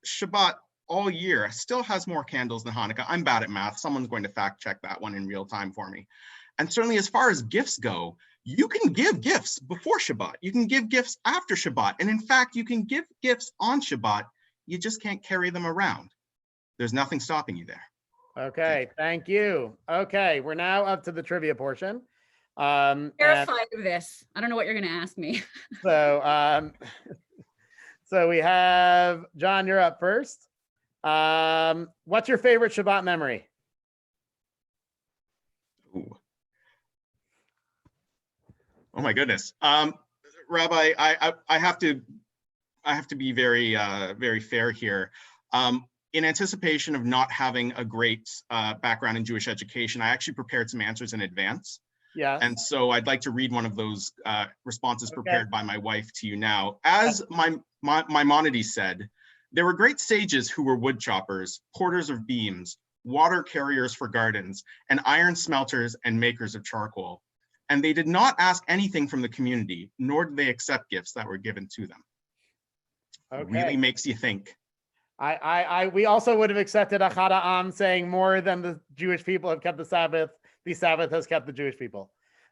Shabbat all year still has more candles than Hanukkah. I'm bad at math. Someone's going to fact check that one in real time for me. And certainly as far as gifts go, you can give gifts before Shabbat. You can give gifts after Shabbat. And in fact, you can give gifts on Shabbat. You just can't carry them around. There's nothing stopping you there. Okay, thank you. Okay, we're now up to the trivia portion. Terrified of this. I don't know what you're going to ask me. So, so we have John. You're up first. What's your favorite Shabbat memory? Ooh. Oh my goodness, Rabbi. I have to be very very fair here. In anticipation of not having a great background in Jewish education, I actually prepared some answers in advance. Yeah. And so I'd like to read one of those responses prepared by my wife to you now. As Maimonides said, there were great sages who were wood choppers, porters of beams, water carriers for gardens, and iron smelters and makers of charcoal. And they did not ask anything from the community, nor did they accept gifts that were given to them. Okay. It really makes you think. We also would have accepted Achad Ha'am saying more than the Jewish people have kept the Sabbath has kept the Jewish people.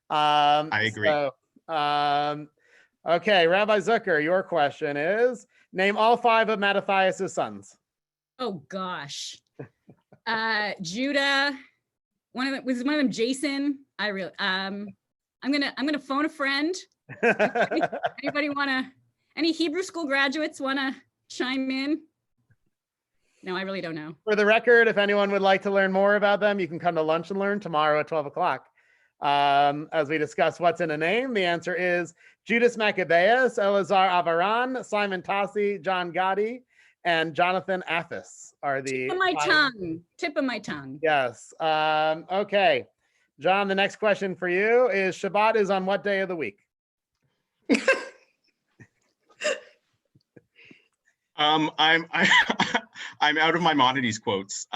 I agree. So, okay, Rabbi Zucker, your question is, name all 5 of Mattathias' sons. Oh gosh. Judah, was one of them Jason? I'm gonna phone a friend. Anybody any Hebrew school graduates wanna chime in? No, I really don't know. For the record, if anyone would like to learn more about them, you can come to Lunch and Learn tomorrow at 12 o'clock. As we discuss what's in a name, the answer is Judas Maccabeus, Eleazar Avaran, Simon Tassi, John Gotti, and Jonathan Affis are the Tip of my tongue. Tip of my tongue. Yes. Okay. John, the next question for you is Shabbat is on what day of the week? I'm I'm out of Maimonides quotes.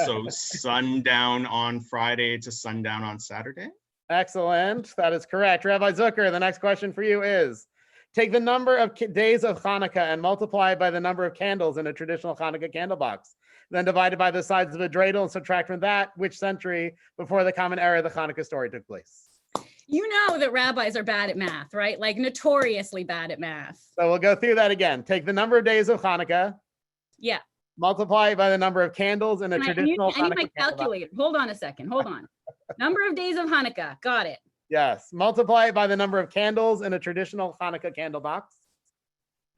So sundown on Friday to sundown on Saturday. Excellent. That is correct. Rabbi Zucker, the next question for you is take the number of days of Hanukkah and multiply it by the number of candles in a traditional Hanukkah candle box. Then divide it by the sides of a dreidel and subtract from that which century before the common era of the Hanukkah story took place. You know that rabbis are bad at math, right? Like notoriously bad at math. So we'll go through that again. Take the number of days of Hanukkah. Yeah. Multiply it by the number of candles in a traditional I need my Hanukkah candle box. calculator. Hold on a second. Hold on. Number of days of Hanukkah. Got it. Yes. Multiply it by the number of candles in a traditional Hanukkah candle box.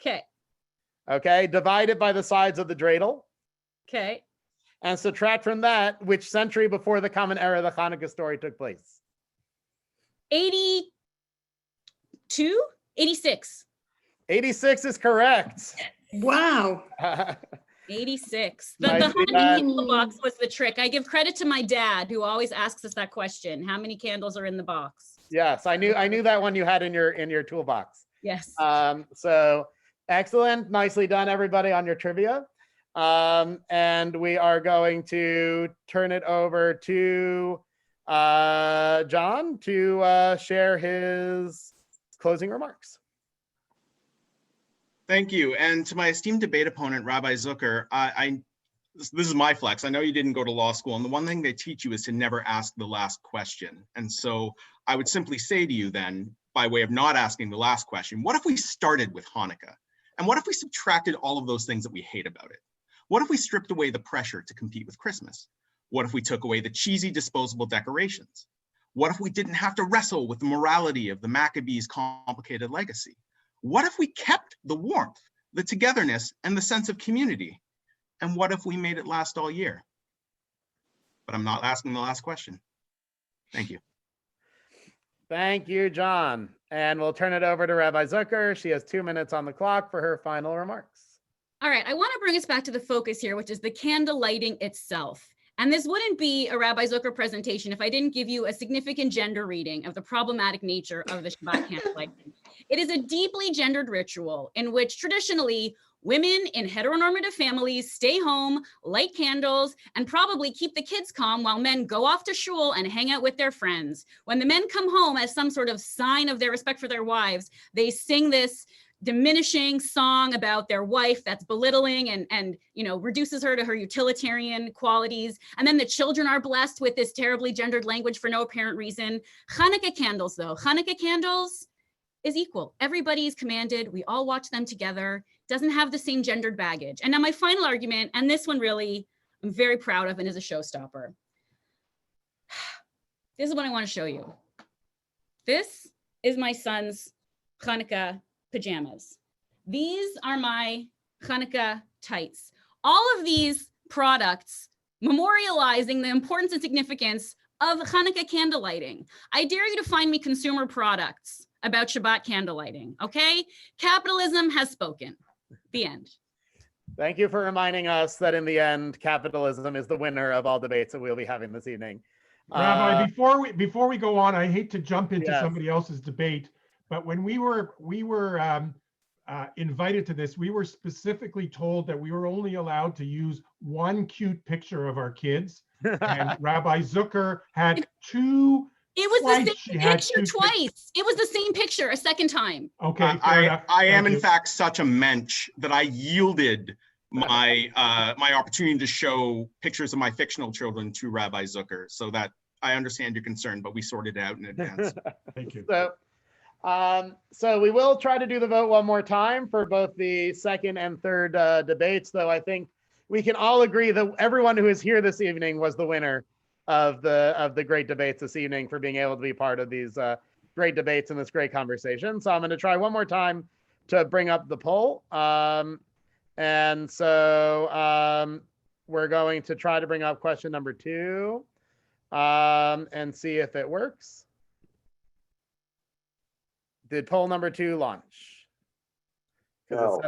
Okay. Okay. Divide it by the sides of the dreidel. Okay. And subtract from that which century before the common era of the Hanukkah story took place. 82? 86. 86 is correct. Wow. 86. The Nicely Hanukkah done. candle box was the trick. I give credit to my dad who always asks us that question. How many candles are in the box? Yes, I knew that one you had in your toolbox. Yes. So excellent. Nicely done, everybody, on your trivia. And we are going to turn it over to John to share his closing remarks. Thank you. And to my esteemed debate opponent, Rabbi Zucker, this is my flex. I know you didn't go to law school, and the one thing they teach you is to never ask the last question. And so I would simply say to you then, by way of not asking the last question, what if we started with Hanukkah? And what if we subtracted all of those things that we hate about it? What if we stripped away the pressure to compete with Christmas? What if we took away the cheesy disposable decorations? What if we didn't have to wrestle with the morality of the Maccabees' complicated legacy? What if we kept the warmth, the togetherness, and the sense of community? And what if we made it last all year? But I'm not asking the last question. Thank you. Thank you, John. And we'll turn it over to Rabbi Zucker. She has 2 minutes on the clock for her final remarks. All right. I want to bring us back to the focus here, which is the candle lighting itself. And this wouldn't be a Rabbi Zucker presentation if I didn't give you a significant gender reading of the problematic nature of the Shabbat candle lighting. It is a deeply gendered ritual in which traditionally women in heteronormative families stay home, light candles, and probably keep the kids calm while men go off to shul and hang out with their friends. When the men come home as some sort of sign of their respect for their wives, they sing this diminishing song about their wife that's belittling and reduces her to her utilitarian qualities. And then the children are blessed with this terribly gendered language for no apparent reason. Hanukkah candles, though. Hanukkah candles is equal. Everybody's commanded. We all watch them together. Doesn't have the same gendered baggage. And now my final argument, and this one really I'm very proud of and is a showstopper. This is what I want to show you. This is my son's Chanukah pajamas. These are my Chanukah tights. All of these products memorializing the importance and significance of Chanukah candle lighting. I dare you to find me consumer products about Shabbat candle lighting, okay? Capitalism has spoken. The end. Thank you for reminding us that in the end, capitalism is the winner of all debates that we'll be having this evening. Rabbi, before we go on, I hate to jump into Yes. somebody else's debate, but when we were invited to this, we were specifically told that we were only allowed to use one cute picture of our kids, and Rabbi Zucker had two. It was twice the she same had picture two twice. It was the same picture a second time. Okay, fair enough. I am Thank in you. fact such a mensch that I yielded my my opportunity to show pictures of my fictional children to Rabbi Zucker, so that I understand your concern, but we sorted it out in advance. Thank you. So we will try to do the vote one more time for both the second and third debates, though I think we can all agree that everyone who is here this evening was the winner of the great debates this evening for being able to be part of these great debates and this great conversation. So I'm going to try one more time to bring up the poll. And so we're going to try to bring up question number 2 and see if it works. Did poll number 2 launch? No.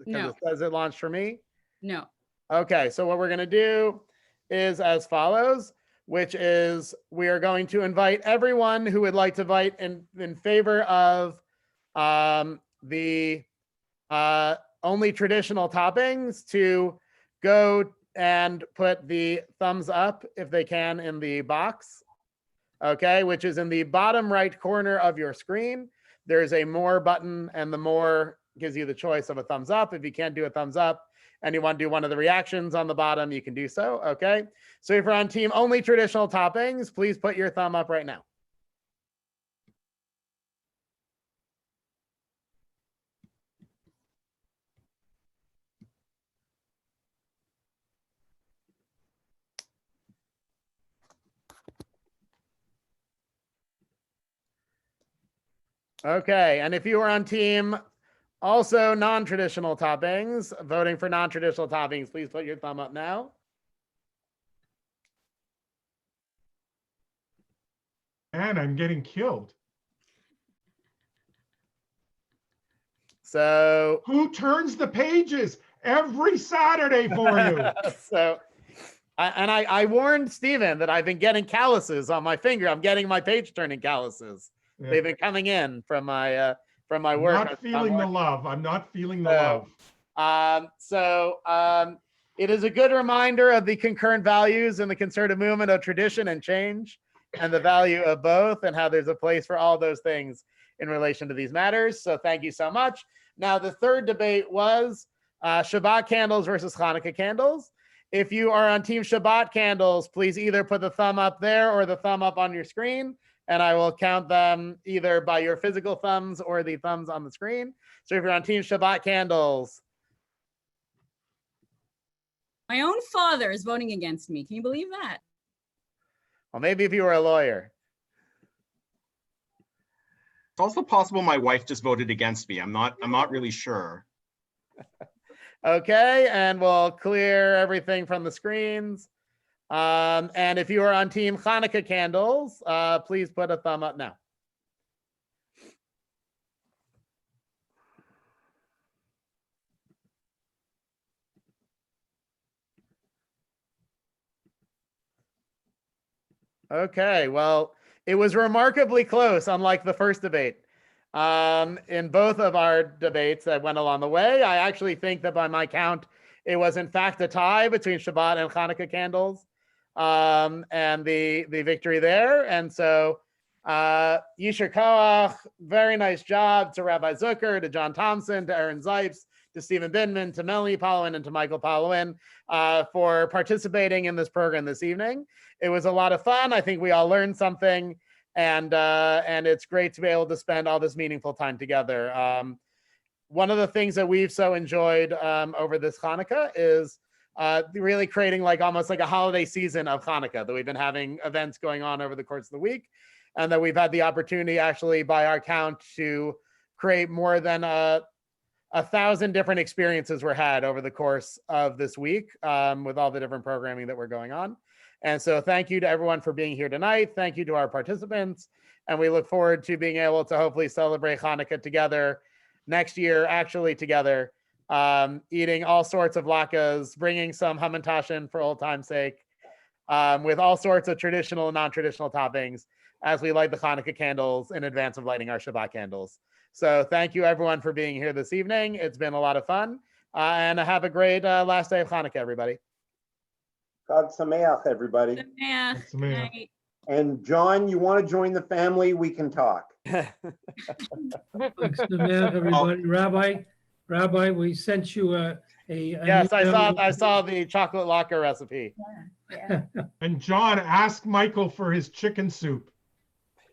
No. It says it launched for me. No. Okay, so what we're going to do is as follows, which is we are going to invite everyone who would like to vote in favor of the only traditional toppings to go and put the thumbs up if they can in the box, okay, which is in the bottom right corner of your screen. There's a more button, and the more gives you the choice of a thumbs up. If you can't do a thumbs up and you want to do one of the reactions on the bottom, you can do so, okay? So if you're on team only traditional toppings, please put your thumb up right now. Okay, and if you are on team also non-traditional toppings, voting for non-traditional toppings, please put your thumb up now. And I'm getting killed. So who turns the pages every Saturday for you? So I warned Stephen that I've been getting calluses on my finger. I'm getting my page turning calluses. Yeah. They've been coming in from my work. I'm not feeling the love. I'm not feeling the love. It is a good reminder of the concurrent values in the conservative movement of tradition and change, and the value of both, and how there's a place for all those things in relation to these matters. So thank you so much. Now, the third debate was Shabbat candles versus Hanukkah candles. If you are on team Shabbat candles, please either put the thumb up there or the thumb up on your screen, and I will count them either by your physical thumbs or the thumbs on the screen. So if you're on team Shabbat candles. My own father is voting against me. Can you believe that? Well, maybe if you were a lawyer. It's also possible my wife just voted against me. I'm not really sure. Okay, and we'll clear everything from the screens. And if you are on team Hanukkah candles, please put a thumb up now. Okay, well, it was remarkably close, unlike the first debate. In both of our debates that went along the way, I actually think that by my count, it was in fact a tie between Shabbat and Hanukkah candles, and the victory there. And so, Yisher Koach, very nice job to Rabbi Zucker, to John Thompson, to Aaron Zipes, to Stephen Binman, to Melanie Palawin, and to Michael Palawin for participating in this program this evening. It was a lot of fun. I think we all learned something, and it's great to be able to spend all this meaningful time together. One of the things that we've so enjoyed over this Hanukkah is really creating almost like a holiday season of Hanukkah, that we've been having events going on over the course of the week, and that we've had the opportunity actually by our count to create more than 1,000 different experiences were had over the course of this week with all the different programming that we're going on. And so thank you to everyone for being here tonight. Thank you to our participants. And we look forward to being able to hopefully celebrate Hanukkah together next year, actually together, eating all sorts of latkes, bringing some Hamantashen for old time's sake, with all sorts of traditional and non-traditional toppings as we light the Hanukkah candles in advance of lighting our Shabbat candles. So thank you everyone for being here this evening. It's been a lot of fun. And have a great last day of Hanukkah, everybody. Chag Sameach, everybody. Sameach. And John, you want to join the family? We can talk. Thanks, everybody. Rabbi, we sent you a yes, I saw the chocolate latke recipe. Yeah. And John, ask Michael for his chicken soup.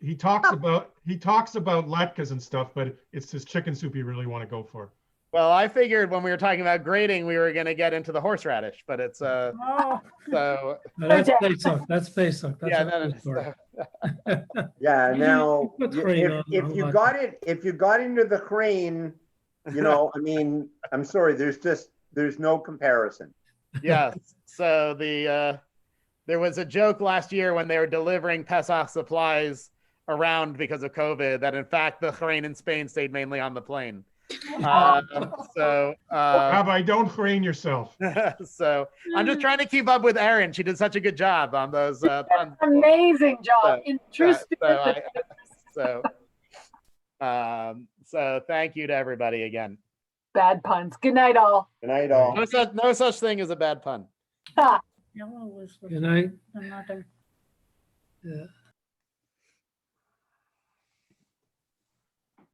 He talks about latkes and stuff, but it's his chicken soup you really want to go for. Well, I figured when we were talking about grading, we were going to get into the horseradish, but it's so. No, that's Pesach. That's Pesach. Yeah. Now, if you got into the crane, I mean, I'm sorry. There's no comparison. Yes. So there was a joke last year when they were delivering Pesach supplies around because of COVID that in fact the Bahrain and Spain stayed mainly on the plane. Rabbi, don't train yourself. So I'm just trying to keep up with Erin. She did such a good job on those. Amazing job. In true spirit. So thank you to everybody again. Bad puns. Good night, all. Good night, all. No such thing as a bad pun. Ha. Good night. Another. Yeah.